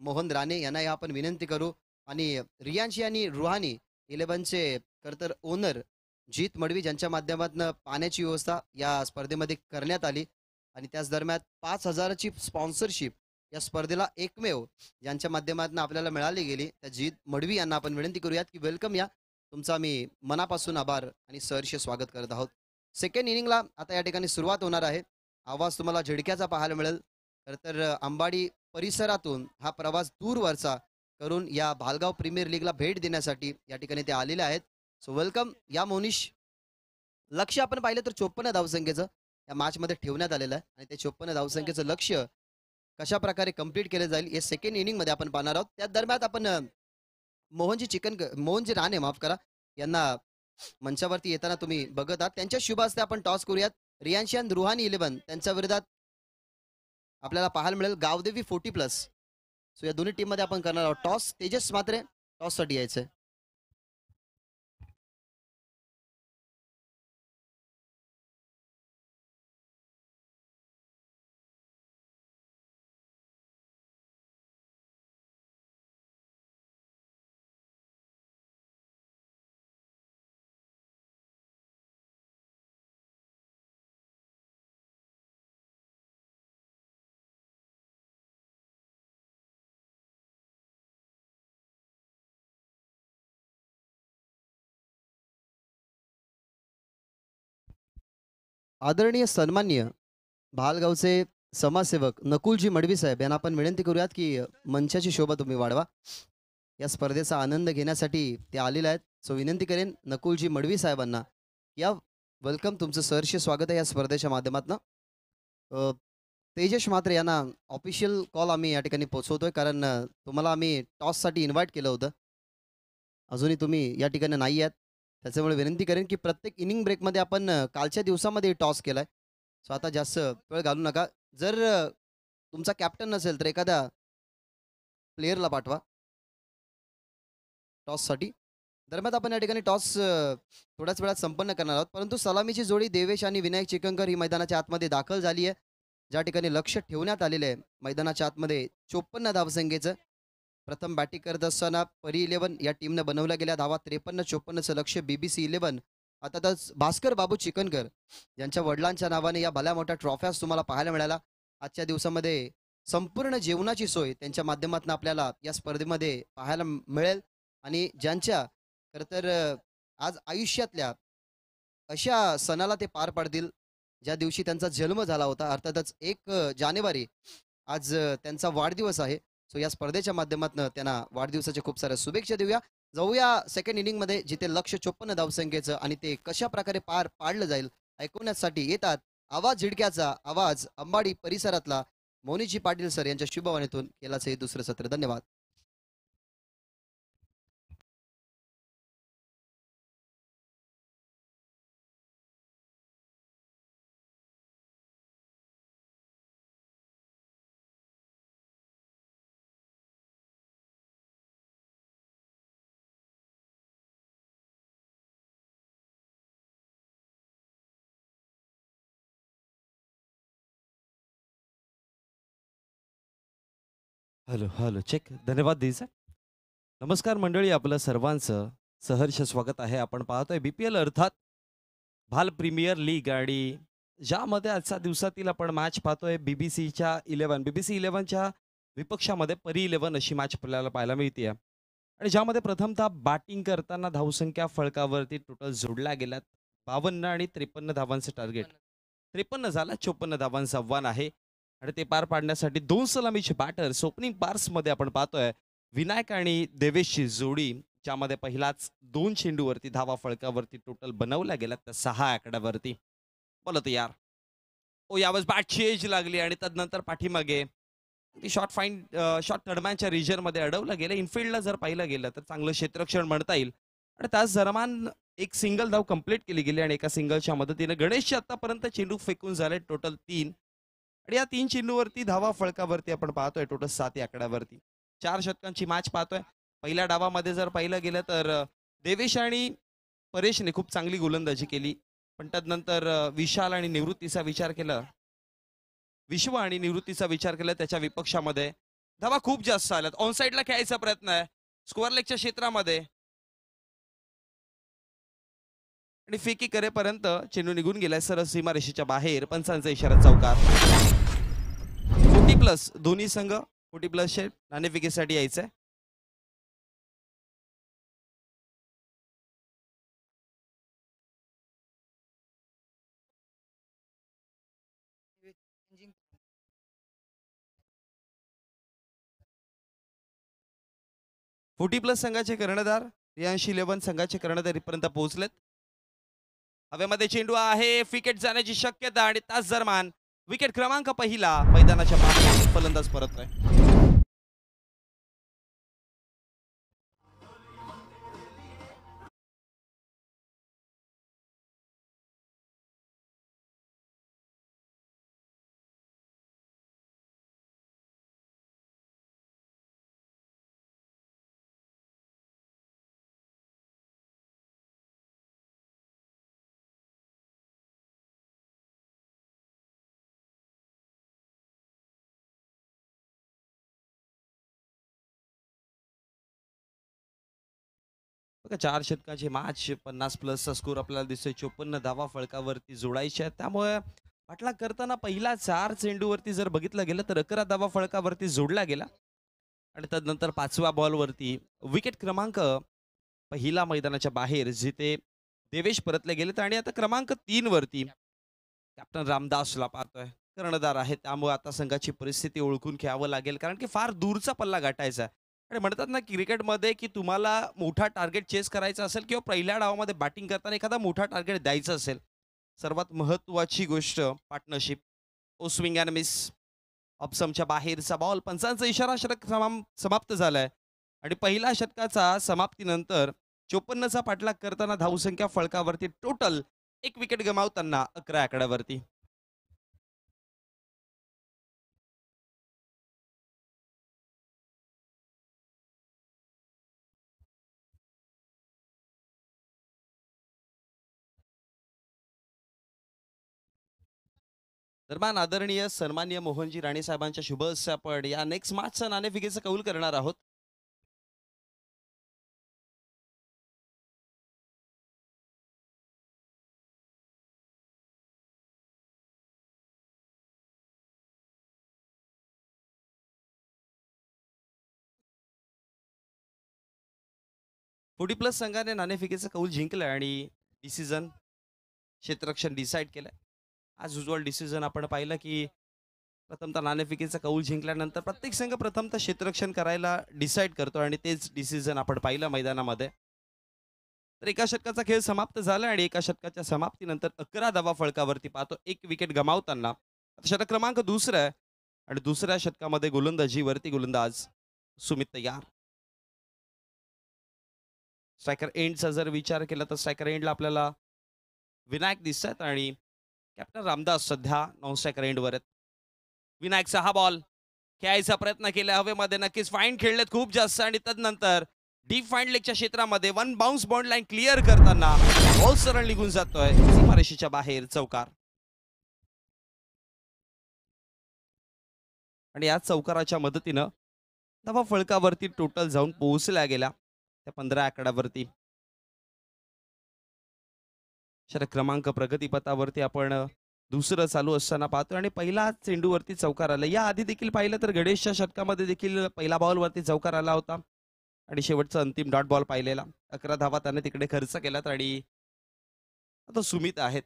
मोहन राणे यांना या आपण विनंती करू आणि रियांशी आणि रुहानी 11चे खरं तर ओनर जीत मडवी ज्यांच्या माध्यमातून पाण्याची व्यवस्था या स्पर्धेमध्ये करण्यात आली आणि त्याच दरम्यान 5,000ची स्पॉन्सरशिप या स्पर्धेला एकमेव ज्यांच्या माध्यमातून आपल्याला मिळाली गेली त्या जीत मडवी यांना आपण विनंती करूयात की वेलकम या. तुमचा मी मनापासून आभार आणि सहर्ष स्वागत करत आहोत. सेकंड इनिंगला आता या ठिकाणी सुरुवात होणार आहे. आवाज तुम्हाला झिडक्याचा पाहायला मिळेल. खरं तर अंबाडी परिसरातून हा प्रवास दूरवरचा करून या भालगाव प्रीमियर लीगला भेट देण्यासाठी या ठिकाणी ते आलेले आहेत. सो वेलकम या मोनिश. लक्ष आपण पाहिलं तर 54 धावसंख्येचं या मॅचमध्ये ठेवण्यात आलेलं आहे आणि ते 54 धावसंख्येचं लक्ष्य कशा प्रकारे कंप्लीट केलं जाईल हे सेकंड इनिंगमध्ये आपण पाहणार आहोत. त्या दरम्यान आपण मोहनजी राणे माफ करा यांना मंचावरती येताना तुम्ही बघत आहात. त्यांच्या शुभ हस्ते आपण टॉस करूयात. रियांशी आणि रुहानी 11 त्यांच्या विरोधात आपल्याला पाहायला मिळेल गावदेवी 40 प्लस. सो या दोन्ही टीम मध्ये आपण करणार आहोत टॉस. तेजस मात्रे टॉस साठी यायचंय. आदरणीय सन्माननीय भालगावचे समाजसेवक नकुलजी मडवी साहेब यांना आपण विनंती करूयात की मंचाची शोभा तुम्ही वाढवा. या स्पर्धेचा आनंद घेण्यासाठी ते आलेले आहेत. सो विनंती करेन नकुलजी मडवी साहेबांना या वेलकम. तुमचं सहर्ष स्वागत आहे या स्पर्धेच्या माध्यमातून. तेजस म्हात्रे यांना ऑफिशियल कॉल आम्ही या ठिकाणी पोहोचवतोय कारण तुम्हाला आम्ही टॉससाठी इन्व्हाइट केलं होतं. अजूनही तुम्ही या ठिकाणी नाही आहेत. त्याच्यामुळे विनंती करेन की प्रत्येक इनिंग ब्रेकमध्ये आपण कालच्या दिवसामध्ये टॉस केलाय. सो आता जास्त वेळ घालू नका. जर तुमचा कॅप्टन नसेल तर एखाद्या प्लेयरला पाठवा टॉससाठी. दरम्यान आपण या ठिकाणी टॉस थोड्याच वेळात संपन्न करणार आहोत परंतु सलामीची जोडी देवेश आणि विनायक चिकनकर ही मैदानाच्या आतमध्ये दाखल झाली आहे. ज्या ठिकाणी लक्ष ठेवण्यात आलेलं आहे मैदानाच्या आतमध्ये 54 धावसंख्येचं प्रथम बॅटिंग करत असताना परी 11 या टीमनं बनवल्या गेल्या धावा 53-54चं लक्ष्य BBC 11. अर्थातच भास्कर बाबू चिकनकर यांच्या वडिलांच्या नावाने या भल्या मोठ्या ट्रॉफ्याज तुम्हाला पाहायला मिळाल्या. आजच्या दिवसामध्ये संपूर्ण जेवणाची सोय त्यांच्या माध्यमातून आपल्याला या स्पर्धेमध्ये पाहायला मिळेल आणि ज्यांच्या खरं तर आज आयुष्यातल्या अशा सणाला ते पार पाडतील ज्या दिवशी त्यांचा जन्म झाला होता. अर्थातच 1 जानेवारी आज त्यांचा वाढदिवस आहे. सो या स्पर्धेच्या माध्यमातून त्यांना वाढदिवसाच्या खूप साऱ्या शुभेच्छा देऊया. जाऊया सेकंड इनिंगमध्ये जिथे लक्ष्य 54 धावसंख्येचं आणि ते कशा प्रकारे पार पाडलं जाईल ऐकवण्यासाठी येतात आवाज झिडक्याचा आवाज अंबाडी परिसरातला मोनीजी पाटील सर यांच्या शुभवाणीतून केलाचं हे दुसरं सत्र. धन्यवाद. Hello, hello. चेक. धन्यवाद दीदी. नमस्कार मंडळी, आपलं सर्वांचं सहर्ष स्वागत आहे. आपण पाहतोय BPL अर्थात भाल प्रीमियर लीग आणि ज्यामध्ये आजच्या दिवसातील आपण मॅच पाहतोय BBC 11च्या विपक्षामध्ये परी 11 अशी मॅच आपल्याला पाहायला मिळते आणि ज्यामध्ये प्रथमतः बॅटिंग करताना धावसंख्या फळकावरती टोटल जोडल्या गेल्यात 52 आणि 53 धावांचं टार्गेट 53 झाला, 54 धावांचं आव्हान आहे आणि ते पार पाडण्यासाठी 2 सलामीचे बॅटर्स ओपनिंग पार्समध्ये आपण पाहतोय विनायक आणि देवेशची जोडी, ज्यामध्ये पहिलाच 2 चेंडूवरती धावा फळकावरती टोटल बनवल्या गेल्यात त्या 6 आकड्यावरती. बोला तर यार. ओ यावेळेस बॅटची एज लागली आणि त्यानंतर पाठीमागे ती शॉट दरम्यानच्या रिजनमध्ये अडवलं गेलं. इनफिल्डला जर पाहिलं गेलं तर चांगलं क्षेत्ररक्षण म्हणता येईल आणि त्याच दरम्यान एक सिंगल धाव कंप्लीट केली गेली आणि एका सिंगलच्या मदतीने गणेशचे आतापर्यंत चेंडू फेकून झाले टोटल 3 आणि या 3 चेंडूवरती धावा फळकावरती आपण पाहतोय टोटल 7 या आकड्यावरती 4 षटकांची मॅच पाहतोय. पहिल्या डावामध्ये जर पाहिलं गेलं तर देवेश आणि परेशने खूप चांगली गोलंदाजी केली, पण त्यानंतर विश्व आणि निवृत्तीचा विचार केला त्याच्या विपक्षामध्ये धावा खूप जास्त आल्यात. ऑन साईडला खेळायचा प्रयत्न आहे स्कोअर लेगच्या क्षेत्रामध्ये आणि फेकी करेपर्यंत चेंडू निघून गेलाय सरळ सीमारेषेच्या बाहेर. पंचांचा इशारा चौकार. 40+ दोन्ही संघ 40+ नाणेफेकीसाठी यायचंय. संघाचे कर्णधार रियांश 11 संघाचे कर्णधार इथपर्यंत पोहोचलेत. हवेमध्ये चेंडू आहे, विकेट जाण्याची शक्यता आणि तास दरम्यान विकेट क्रमांक पहिला मैदानाच्या बाहेर फलंदाज परततोय. बघा 4 षटकांची मॅच 50+ स्कोर आपल्याला दिसतोय. 54 धावा फळकावरती जोडायच्या, त्यामुळे पाठलाग करताना पहिला 4 चेंडूवरती जर बघितलं गेलं तर 11 धावा फळकावरती जोडला गेला आणि त्यानंतर 5व्या बॉलवरती विकेट क्रमांक पहिला मैदानाच्या बाहेर जिथे देवेश परतले गेलेत आणि आता क्रमांक 3 वरती कॅप्टन रामदासला पाहतोय कर्णधार आहे. त्यामुळे आता संघाची परिस्थिती ओळखून घ्यावं लागेल, कारण की फार दूरचा पल्ला गाठायचा आहे आणि म्हणतात ना क्रिकेटमध्ये की तुम्हाला मोठा टार्गेट चेस करायचा असेल किंवा पहिल्या डावामध्ये बॅटिंग करताना एखादा मोठा टार्गेट द्यायचं असेल, सर्वात महत्त्वाची गोष्ट partnership. Oh swing and miss. ऑप्समच्या बाहेरचा बॉल. पंचांचा इशारा. षटक समाप्त झालाय आणि पहिल्या षटकाचा समाप्तीनंतर 54चा पाठलाग करताना धावसंख्या फळकावरती टोटल 1 विकेट गमावताना 11 आकड्यावरती. दरम्यान आदरणीय सन्माननीय मोहनजी राणे साहेबांच्या शुभ हस्ते आपण या नेक्स्ट मॅचचा नाणेफेकीचं कौल करणार आहोत. 40+ संघाने नाणेफेकीचं कौल जिंकलं आणि डिसिजन क्षेत्ररक्षण डिसाईड केलंय. आज युजुअल डिसिजन आपण पाहिलं की प्रथमतः नाणेफेकीचा कौल जिंकल्यानंतर प्रत्येक संघ प्रथमतः क्षेत्ररक्षण करायला डिसाईड करतो आणि तेच डिसिजन आपण पाहिलं मैदानामध्ये. तर एका षटकाचा खेळ समाप्त झाला आणि एका षटकाच्या समाप्तीनंतर 11 धावा फलकावरती पाहतो. एक विकेट गमावताना षटक क्रमांक दुसरा आहे आणि दुसऱ्या षटकामध्ये गोलंदाजीवरती गोलंदाज सुमित तय्यार. स्ट्रायकर एंडचा जर विचार केला तर स्ट्रायकर एंडला आपल्याला विनायक दिसतात आणि कॅप्टन रामदास सध्या नॉन स्ट्रायकर एंडवर आहेत. विनायकचा हा बॉल खेळायचा प्रयत्न केला हवेमध्ये, नक्कीच फाईन खेळलेत खूप जास्त आणि तदनंतर डीप फाईन लेगच्या क्षेत्रामध्ये one bounce bond line clear करताना बॉल सरळ निघून जातोय सीमारेषेच्या बाहेर, चौकार. आणि या चौकाराच्या मदतीनं धावा फळकावरती टोटल जाऊन पोहोचल्या गेल्या त्या 15 आकड्यावरती. षटक क्रमांक प्रगतीपथावरती आपण दुसरं चालू असताना पाहतो आणि पहिला चेंडूवरती चौकार आला. या आधी देखील पाहिलं तर गणेशच्या षटकामध्ये देखील पहिला बॉलवरती चौकार आला होता आणि शेवटचा अंतिम डॉट बॉल पाहिलेला. 11 धावा त्याने तिकडे खर्च केलात आणि आता सुमित आहेत.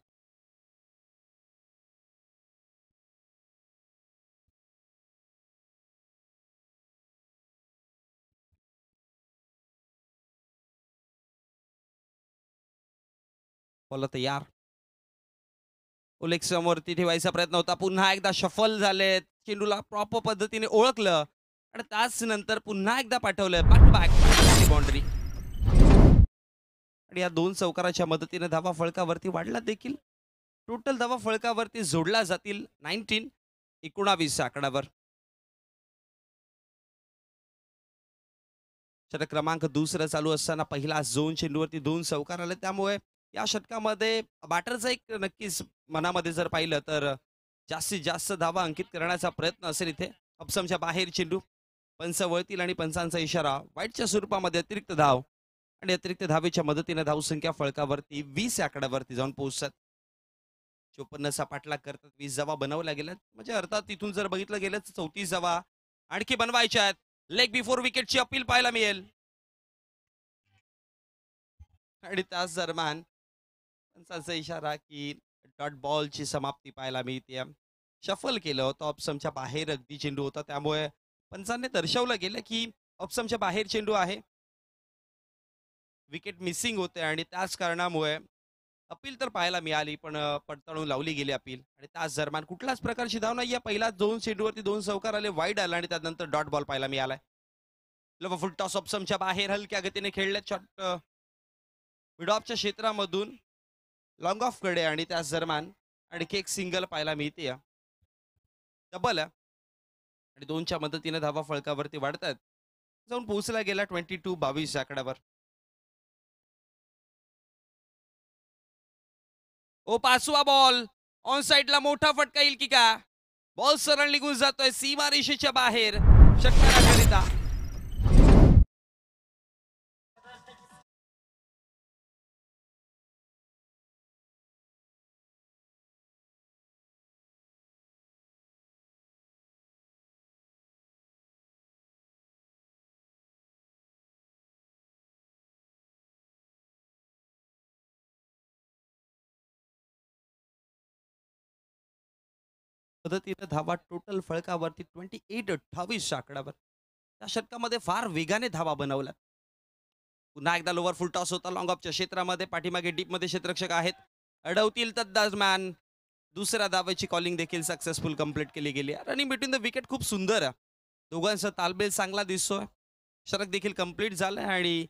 बोला तयार. उलेख समोरती ठेवायचा प्रयत्न होता, पुन्हा एकदा शफल झालेत, चेंडूला प्रॉपर पद्धतीने ओळखलं आणि त्याच नंतर पुन्हा एकदा पाठवलं बॅक टू बॅक बाउंड्री. आणि या दोन चौकाराच्या मदतीने धावा फळकावरती वाढला देखील. टोटल धावा फळकावरती जोडला जातील 19 आकड्यावर. षटक क्रमांक दुसरा चालू असताना पहिला झोन चेंडूवरती 2 चौकार आले, त्यामुळे या षटकामध्ये बॅटरचा एक नक्कीच मनामध्ये जर पाहिलं तर जास्तीत जास्त धावा अंकित करण्याचा प्रयत्न असेल इथे. अपसमच्या बाहेर चेंडू, पंच वळतील आणि पंचांचा इशारा वाईटच्या स्वरूपामध्ये अतिरिक्त धाव आणि अतिरिक्त धावेच्या मदतीने धावसंख्या फळकावरती 20 आकड्यावरती जाऊन पोहोचतात. 54चा पाठलाग करतात, 20 धावा बनवल्या गेल्यात, म्हणजे अर्थात तिथून जर बघितलं गेलं तर 34 धावा आणखी बनवायच्या आहेत. लेग बिफोर विकेटची अपील पाहायला मिळेल आणि त्याच दरम्यान पंचांचा इशारा की डॉट बॉलची समाप्ती पाहायला मिळते. शफल केलं होतं, ऑप्शनच्या बाहेर अगदी चेंडू होता, त्यामुळे पंचांनी दर्शवलं गेलं की ऑप्शनच्या बाहेर चेंडू आहे, विकेट मिसिंग होते आणि त्याच कारणामुळे अपील तर पाहायला मिळाली पण पडताळून लावली गेली अपील. आणि त्याच दरम्यान कुठल्याच प्रकारची धाव नाही. या पहिला 2 चेंडूवरती 2 चौकार आले, वाईड आला आणि त्यानंतर डॉट बॉल पाहायला मिळालाय. फुल टॉस ऑप्शनच्या बाहेर हलक्या गतीने खेळले, शॉट मिड ऑफच्या क्षेत्रामधून लॉंग ऑफ कडे आणि त्याच दरम्यान आणखी एक सिंगल पाहायला मिळते. डबल आणि 2च्या मदतीने धावा फळकावरती वाढतात, जाऊन पोहोचला गेला 22 आकड्यावर. ओ पाचवा बॉल ऑन साइडला मोठा फटका येईल की का? बॉल सरळ निघून जातोय सीमारेषेच्या बाहेर षटकाराकरिता. पद्धतीने धावा टोटल फळकावरती 28 आकड्यावर. त्या षटकामध्ये फार वेगाने धावा बनवल्यात. पुन्हा एकदा लोअर फुल टॉस होता लॉंग ऑफच्या क्षेत्रामध्ये, पाठीमागे डीपमध्ये क्षेत्ररक्षक आहेत, अडवतील तर दरम्यान दुसऱ्या धावेची कॉलिंग देखील सक्सेसफुल कंप्लीट केली गेली. रनिंग बिटवीन द विकेट खूप सुंदर आहे, दोघांचा तालमेल चांगला दिसतोय. षटक देखील कंप्लीट झालंय आणि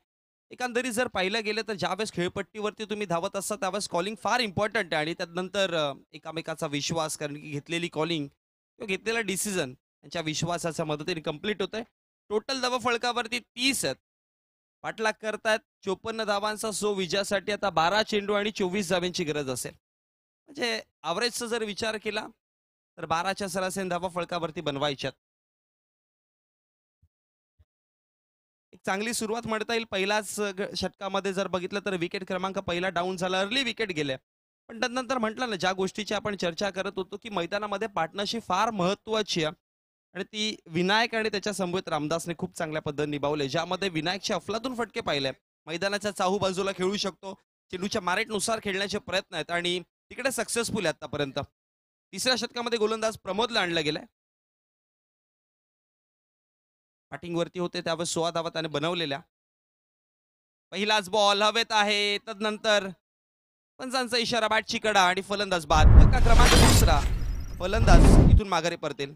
एकंदरीत जर पाहिलं गेलं तर ज्यावेळेस खेळपट्टीवरती तुम्ही धावत असता त्यावेळेस कॉलिंग फार इम्पॉर्टंट आहे आणि त्यानंतर एकामेकाचा विश्वास, कारण की घेतलेली कॉलिंग किंवा घेतलेला डिसिजन यांच्या विश्वासाच्या मदतीने कंप्लीट होत आहे. टोटल धावा फळकावरती 30 आहेत, पाठलाग करतात 54 धावांचा. सो विजयासाठी आता 12 चेंडू आणि 24 धावांची गरज असेल, म्हणजे ॲव्हरेजचा जर विचार केला तर 12च्या सरासरी धावा फळकावरती बनवायच्यात. एक चांगली सुरुवात म्हणता येईल. पहिल्याच षटकामध्ये जर बघितलं तर विकेट क्रमांक पहिला डाऊन झाला, अर्ली विकेट गेले, पण त्यानंतर म्हटलं ना ज्या गोष्टीची आपण चर्चा करत होतो की मैदानामध्ये पार्टनरशिप फार महत्वाची आहे आणि ती विनायक आणि त्याच्या समवेत रामदासने खूप चांगल्या पद्धतीने निभावले, ज्यामध्ये विनायकचे अफलातून फटके पाहिले मैदानाच्या चाहू बाजूला खेळू शकतो. चेंडूच्या मारेटनुसार खेळण्याचे प्रयत्न आहेत आणि तिकडे सक्सेसफुल आहे आतापर्यंत. तिसऱ्या षटकामध्ये गोलंदाज प्रमोदला आणलं गेलाय. बॅटिंगवरती होते त्यावेळेस 16 धावा त्याने बनवलेल्या. पहिलाच बॉल हवेत आहे. तदनंतर पंचांचा इशारा, बॅटची कडा आणि फलंदाज बाद. धक्का क्रमांक दुसरा. फलंदाज इथून माघारी परतेल.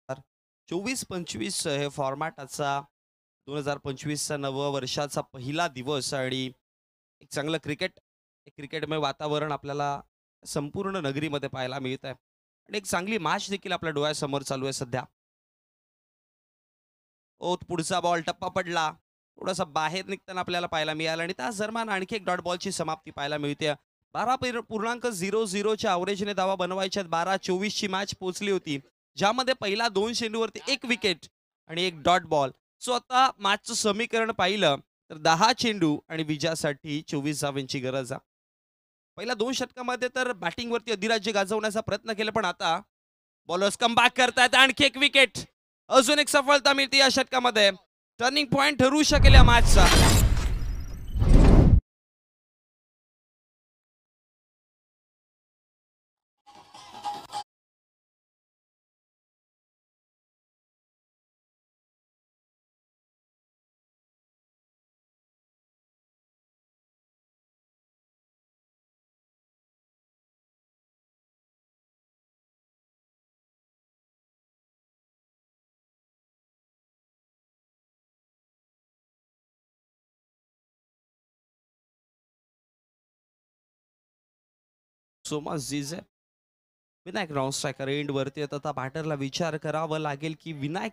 तर 24-25 हे फॉर्मॅटचा 2025चा नवं वर्षाचा पहिला दिवस आणि एक चांगलं एक क्रिकेटमय वातावरण आपल्याला संपूर्ण नगरीमध्ये पाहायला मिळत आहे आणि एक चांगली मॅच देखील आपल्या डोळ्यासमोर चालू आहे सध्या. ओ पुढचा बॉल टप्पा पडला. थोडासा बाहेर निघताना आपल्याला पाहायला मिळाला आणि त्याच दरम्यान आणखी एक डॉट बॉलची समाप्ती पाहायला मिळते. 12.00च्या अवरेजने धावा बनवायच्यात. 12-24 ची मॅच पोहोचली होती, ज्यामध्ये पहिला 2 चेंडूवरती 1 विकेट आणि 1 डॉट बॉल. सो आता मॅचचं समीकरण पाहिलं तर 10 चेंडू आणि विजयासाठी 24 धावांची गरज आहे. पहिल्या 2 षटकामध्ये तर बॅटिंगवरती अधिराज्य गाजवण्याचा प्रयत्न केला, पण आता बॉलर्स कमबॅक करतायत. आणखी एक विकेट, अजून एक सफलता मिळते या षटकामध्ये. टर्निंग पॉइंट ठरू शकेल या मॅचचा. सोमास झिजे, विनायक राऊंड स्ट्रायकर एंड वरती येतात. आता बॅटरला विचार करावा लागेल की विनायक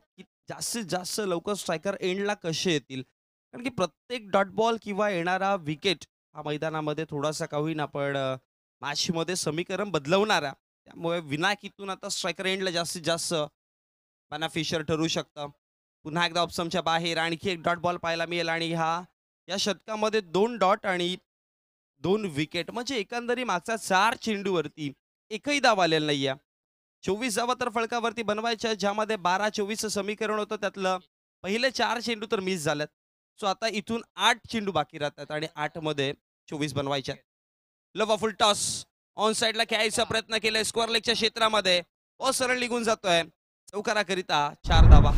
जास्तीत जास्त लवकर स्ट्रायकर एंडला कसे येतील, कारण की प्रत्येक डॉट बॉल किंवा येणारा विकेट हा मैदानामध्ये थोडासा का होईना पण मॅचमध्ये समीकरण बदलवणारा. त्यामुळे विनायक इथून आता स्ट्रायकर एंडला जास्तीत जास्त बेनिफिशियर ठरू शकतं. पुन्हा एकदा ऑप्शनच्या बाहेर आणखी एक डॉट बॉल पाहायला मिळेल आणि या षटकामध्ये 2 डॉट आणि 2 विकेट, म्हणजे एकंदरी मागच्या 4 चेंडूवरती एकही धाव आलेला नाहीये. 24 धावा तर फलकावरती बनवायच्या, ज्यामध्ये 12-24चं समीकरण होतं. त्यातलं पहिले 4 चेंडू तर मिस झालेत. सो आता इथून 8 चेंडू बाकी राहतात आणि 8 मध्ये 24 बनवायच्या. फुल टॉस ऑन साइडला खेळायचा प्रयत्न केलाय स्क्वेअर लेगच्या क्षेत्रामध्ये. सरळ निघून जातोय. चौकाराकरिता 4 धावा.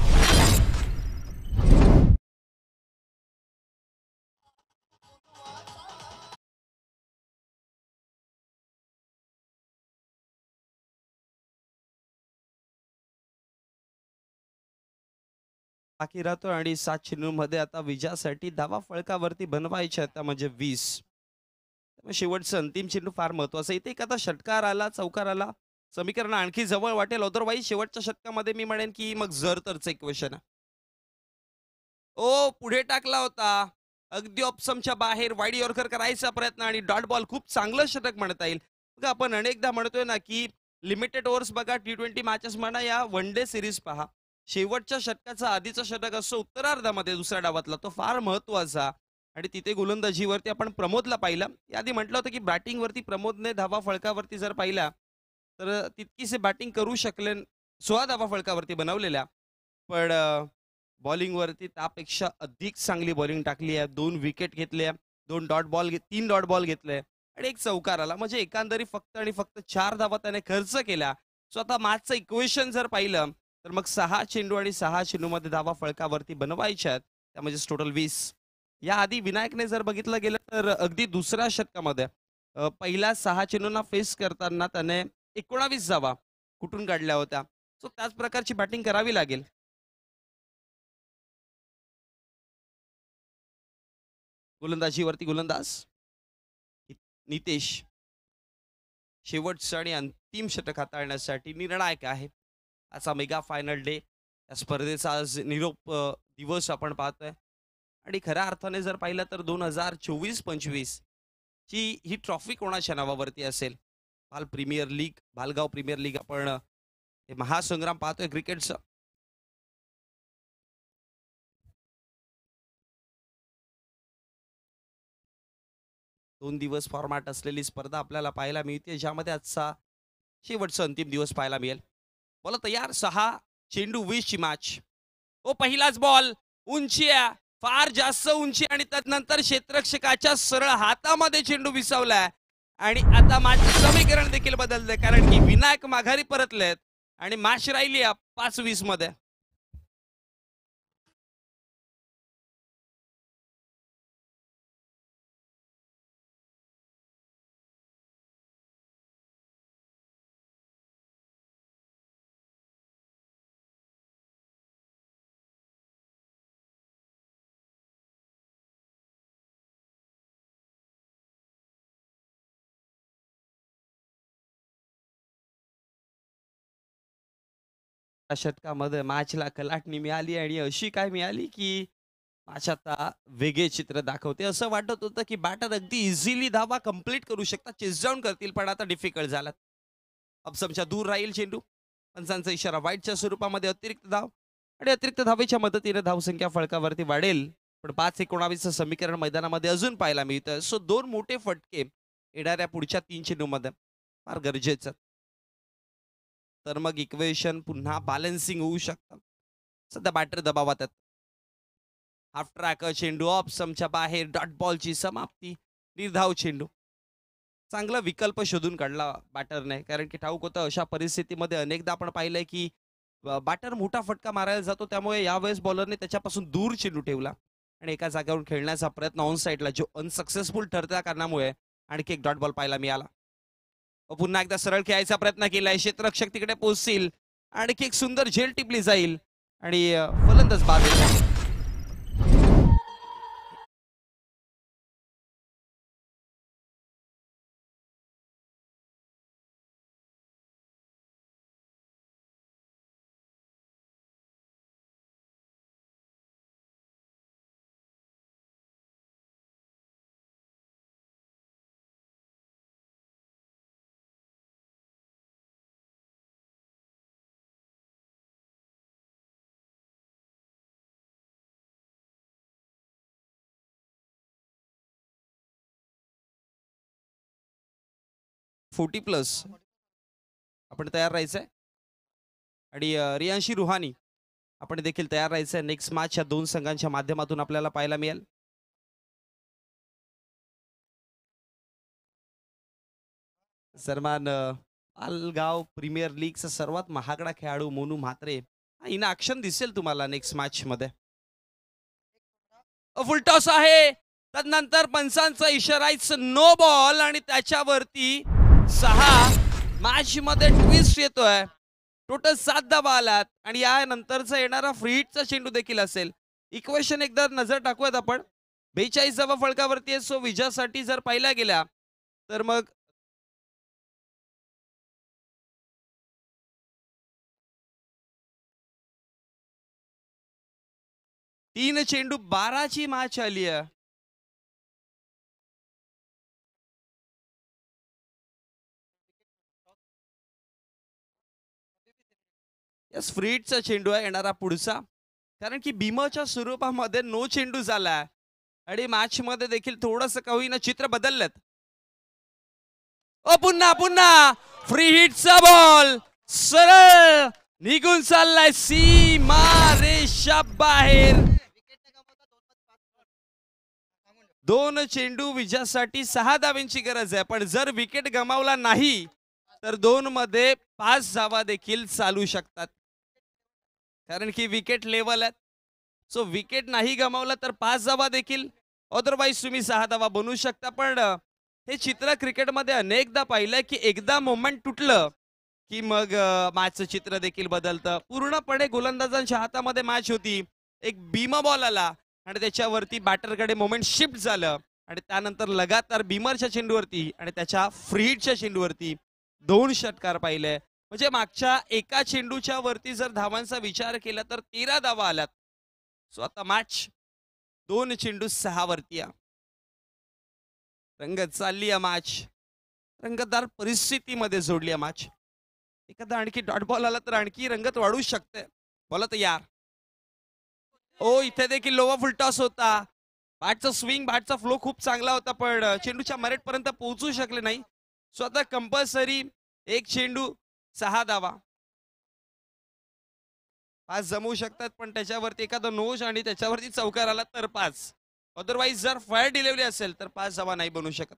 बाकी राहतो आणि 7 चेंडूमध्ये आता विजयासाठी धावा फळकावरती बनवायच्या आता, म्हणजे 20. त्यामुळे शेवटचं अंतिम चेंडू फार महत्वाचा. इथे एखादा षटकार आला, चौकार आला, समीकरण आणखी जवळ वाटेल. अदरवाईज शेवटच्या षटकामध्ये मी म्हणेन की मग जर तरच इक्वेशन आहे. पुढे टाकला होता. अगदी ऑप्शनच्या बाहेर वाईड यॉर्कर करायचा प्रयत्न आणि डॉट बॉल. खूप चांगलं षटक म्हणता येईल. बघा आपण अनेकदा म्हणतोय ना की लिमिटेड ओव्हर्स बघा, T20 मॅचेस म्हणा या वन डे सिरीज पहा, शेवटच्या षटकाचा आधीचा षटक असतो उत्तरार्धामध्ये दुसऱ्या डावातला, तो फार महत्वाचा. आणि तिथे गोलंदाजीवरती आपण प्रमोदला पाहिलं. याआधी म्हटलं होतं की बॅटिंगवरती प्रमोदने धावा फळकावरती जर पाहिला तर तितकीसे बॅटिंग करू शकले. 16 धावा फळकावरती बनवलेल्या, पण बॉलिंगवरती त्यापेक्षा अधिक चांगली बॉलिंग टाकली आहे. 2 विकेट घेतल्या, 3 डॉट बॉल घेतले आणि 1 चौकार आला. म्हणजे एकंदरी फक्त आणि फक्त 4 धावा त्याने खर्च केल्या. सो आता मॅचचं इक्वेशन जर पाहिलं तर मग 6 चेंडू आणि 6 चेंडूमध्ये धावा फळकावरती बनवायच्या आहेत. त्या म्हणजे टोटल 20. याआधी विनायकने जर बघितलं गेलं तर अगदी दुसऱ्या षटकामध्ये पहिल्या 6 चेंडूंना फेस करताना त्याने 19 धावा कुठून काढल्या होत्या. सो त्याच प्रकारची बॅटिंग करावी लागेल. गोलंदाजीवरती गोलंदाज नितेश. शेवटचं आणि अंतिम षटक हाताळण्यासाठी निर्णायक आहे. असा मेगा फायनल डे या स्पर्धेचा आज निरोप दिवस आपण पाहतोय. आणि खऱ्या अर्थाने जर पाहिलं तर 2024-25 ची ही ट्रॉफी कोणाच्या नावावरती असेल? भाल premier league, Bhalgaon premier league आपण हे महासंग्राम पाहतोय क्रिकेटचा. दोन दिवस फॉर्मॅट असलेली स्पर्धा आपल्याला पाहायला मिळते, ज्यामध्ये आजचा शेवटचा अंतिम दिवस पाहायला मिळेल. बोला तयार, 6 चेंडू 20 ची मॅच. ओ पहिलाच बॉल, उंची आहे, फार जास्त उंची आणि त्यानंतर क्षेत्ररक्षकाच्या सरळ हातामध्ये चेंडू विसावलाय. आणि आता मॅच समीकरण देखील बदललंय, कारण की विनायक माघारी परतलेत आणि मॅच राहिली 5-20 मध्ये. षटकामध्ये मॅचला कलाटणी मिळाली आणि अशी काय मिळाली की मॅच आता वेगळे चित्र दाखवते. असं वाटत होतं की बॅटर अगदी इझिली धावा कंप्लीट करू शकतात, चेस डाऊन करतील, पण आता डिफिकल्ट झालात. अपसमच्या दूर राहील चेंडू. पंचांचा इशारा वाईटच्या स्वरूपामध्ये अतिरिक्त धाव आणि अतिरिक्त धावेच्या मदतीने धावसंख्या फळकावरती वाढेल. पण 5-19 समीकरण मैदानामध्ये अजून पाहायला मिळतं. सो 2 मोठे फटके येणाऱ्या पुढच्या 3 चेंडूमध्ये फार गरजेचं. तर मग इक्वेशन पुन्हा बॅलन्सिंग होऊ शकतं. सध्या बॅटर दबावात आहेत. हाफ ट्रॅक चेंडू ऑफ समच्या बाहेर, डॉट बॉलची समाप्ती, निर्धाव चेंडू. चांगला विकल्प शोधून काढला बॅटरने, कारण की ठाऊक होतं अशा परिस्थितीमध्ये अनेकदा आपण पाहिलंय की बॅटर मोठा फटका मारायला जातो, त्यामुळे यावेळेस बॉलरने त्याच्यापासून दूर चेंडू ठेवला आणि एका जागेवरून खेळण्याचा प्रयत्न ऑन साईडला जो अनसक्सेसफुल ठरत्या कारणामुळे आणखी एक डॉट बॉल पाहायला मिळाला. पुन्हा एकदा सरळ खेळायचा प्रयत्न केलाय, क्षेत्ररक्षक तिकडे पोहोचतील, आणखी एक सुंदर झेल टिपली जाईल आणि फलंदाज बाद होईल. +40 आपण तयार राहायचंय आणि रियांशी रुहानी आपण देखील तयार राहायचंय. नेक्स्ट मॅच या 2 संघांच्या माध्यमातून आपल्याला पाहायला मिळेल. सन्मान आलगाव प्रीमियर लीगचा सर्वात महागडा खेळाडू मोनू म्हात्रे इन ऍक्शन दिसेल तुम्हाला नेक्स्ट मॅच मध्ये. फुलटॉस आहे, त्यानंतर पंचांचा इशारा नो बॉल आणि त्याच्यावरती 6 मॅच मध्ये ट्विस्ट येतोय. टोटल 7 धावा आलात आणि यानंतरचा येणारा फ्री हिटचा चेंडू देखील असेल. इक्वेशन एकदा नजर टाकूयात आपण. 42 धावा फळकावरती आहे. सो विजयासाठी जर पाहिल्या गेल्या तर मग तीन चेंडू 12 ची मॅच आली आहे. यस, फ्री हिटचा चेंडू आहे येणारा पुढचा, कारण की भीमाच्या स्वरूपामध्ये नो चेंडू झालाय आणि मॅच मध्ये देखील थोडंसं का होईना चित्र बदललेत. पुन्हा पुन्हा फ्री हिटचा बॉल सरळ निघून चाललाय सीमा रेषा बाहेर. 2 चेंडू विजयासाठी 6 धावांची गरज आहे, पण जर विकेट गमावला नाही तर 2 मध्ये 5 धावा देखील चालू शकतात, कारण की विकेट लेवल आहेत. सो विकेट नाही गमावला तर 5 धावा देखील, अदरवाईज तुम्ही 6 धावा बनवू शकता. पण हे चित्र क्रिकेटमध्ये अनेकदा पाहिलंय की एकदा मोमेंट तुटलं की मग मॅचचं चित्र देखील बदलतं. पूर्णपणे गोलंदाजांच्या हातामध्ये मॅच होती. एक भीमा बॉल आला आणि त्याच्यावरती बॅटरकडे मोमेंट शिफ्ट झालं आणि त्यानंतर लगातार भीमरच्या चेंडूवरती आणि त्याच्या फ्री हिटच्या चेंडूवरती 2 षटकार पाहिले. म्हणजे मागच्या एका चेंडूच्या वरती जर धावांचा विचार केला तर 13 धावा आल्यात. सो आता मॅच 2 चेंडू 6 वरती आहे. रंगत चालली आहे मॅच. रंगतदार परिस्थितीमध्ये जोडली आहे मॅच. एखादा आणखी डॉट बॉल आला तर आणखी रंगत वाढू शकते. बोला तयार. ओ इथे देखील लोवा फुल टॉस होता. बॅटचा स्विंग बॅटचा फ्लो खूप चांगला होता पण चेंडूच्या मरेट पर्यंत पोहोचू शकले नाही. स्वतः कंपल्सरी एक चेंडू 6 धावा. 5 जमवू शकतात पण त्याच्यावरती एखादा नोज आणि त्याच्यावरती चौकार आला तर 5. अदरवाईज जर फायर डिलिव्हरी असेल तर 5 धावा नाही बनू शकत.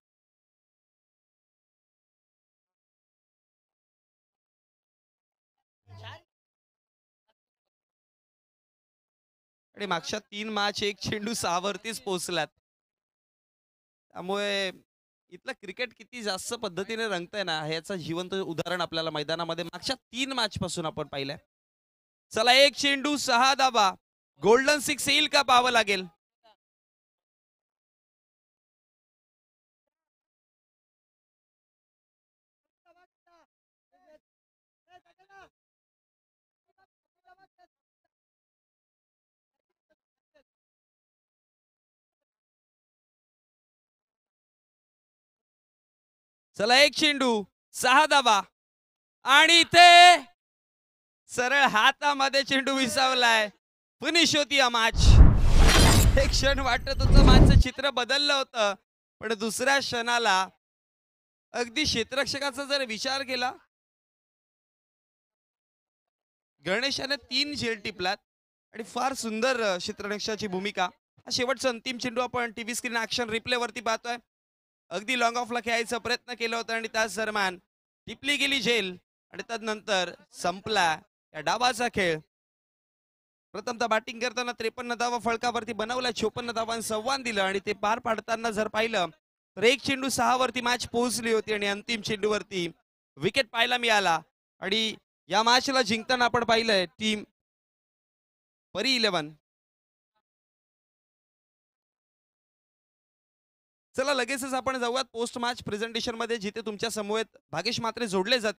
आणि मागच्या 3 मॅच एक चेंडू 6 वरतीच पोहोचलात. त्यामुळे इथलं क्रिकेट किती जास्त पद्धतीने रंगतंय ना ह्याचं जिवंत उदाहरण आपल्याला मैदानामध्ये मागच्या 3 मॅच पासून आपण पाहिलंय. चला एक चेंडू 6 धावा. गोल्डन 6 येईल का पाहावं लागेल. चला एक चेंडू 6 धावा आणि इथे सरळ हातामध्ये चेंडू विसावलाय. फिनिश होती हा मॅच. एक क्षण वाटत होतं मॅचचं चित्र बदललं होतं पण दुसऱ्या क्षणाला अगदी क्षेत्ररक्षकाचा जर विचार केला गणेशाने 3 झेल टिपलात आणि फार सुंदर क्षेत्ररक्षकाची भूमिका. हा शेवटचा अंतिम चेंडू आपण टीव्ही स्क्रीन ऍक्शन रिप्ले वरती पाहतोय. अगदी लॉंग ऑफला खेळायचा प्रयत्न केला होता आणि त्याच दरम्यान टिपली गेली झेल आणि त्यानंतर संपला या डावाचा खेळ. प्रथमतः बॅटिंग करताना 53 धावा फळकावरती बनवल्या. 54 धावांचं आव्हान दिलं आणि ते पार पाडताना जर पाहिलं तर एक चेंडू 6 वरती मॅच पोहोचली होती आणि अंतिम चेंडूवरती विकेट पाहायला मिळाला. आणि या मॅचला जिंकताना आपण पाहिलंय टीम परी 11. चला लगेचच आपण जाऊयात पोस्ट मॅच प्रेझेंटेशन मध्ये जिथे तुमच्या समवेत भागेश म्हात्रे जोडले जातील.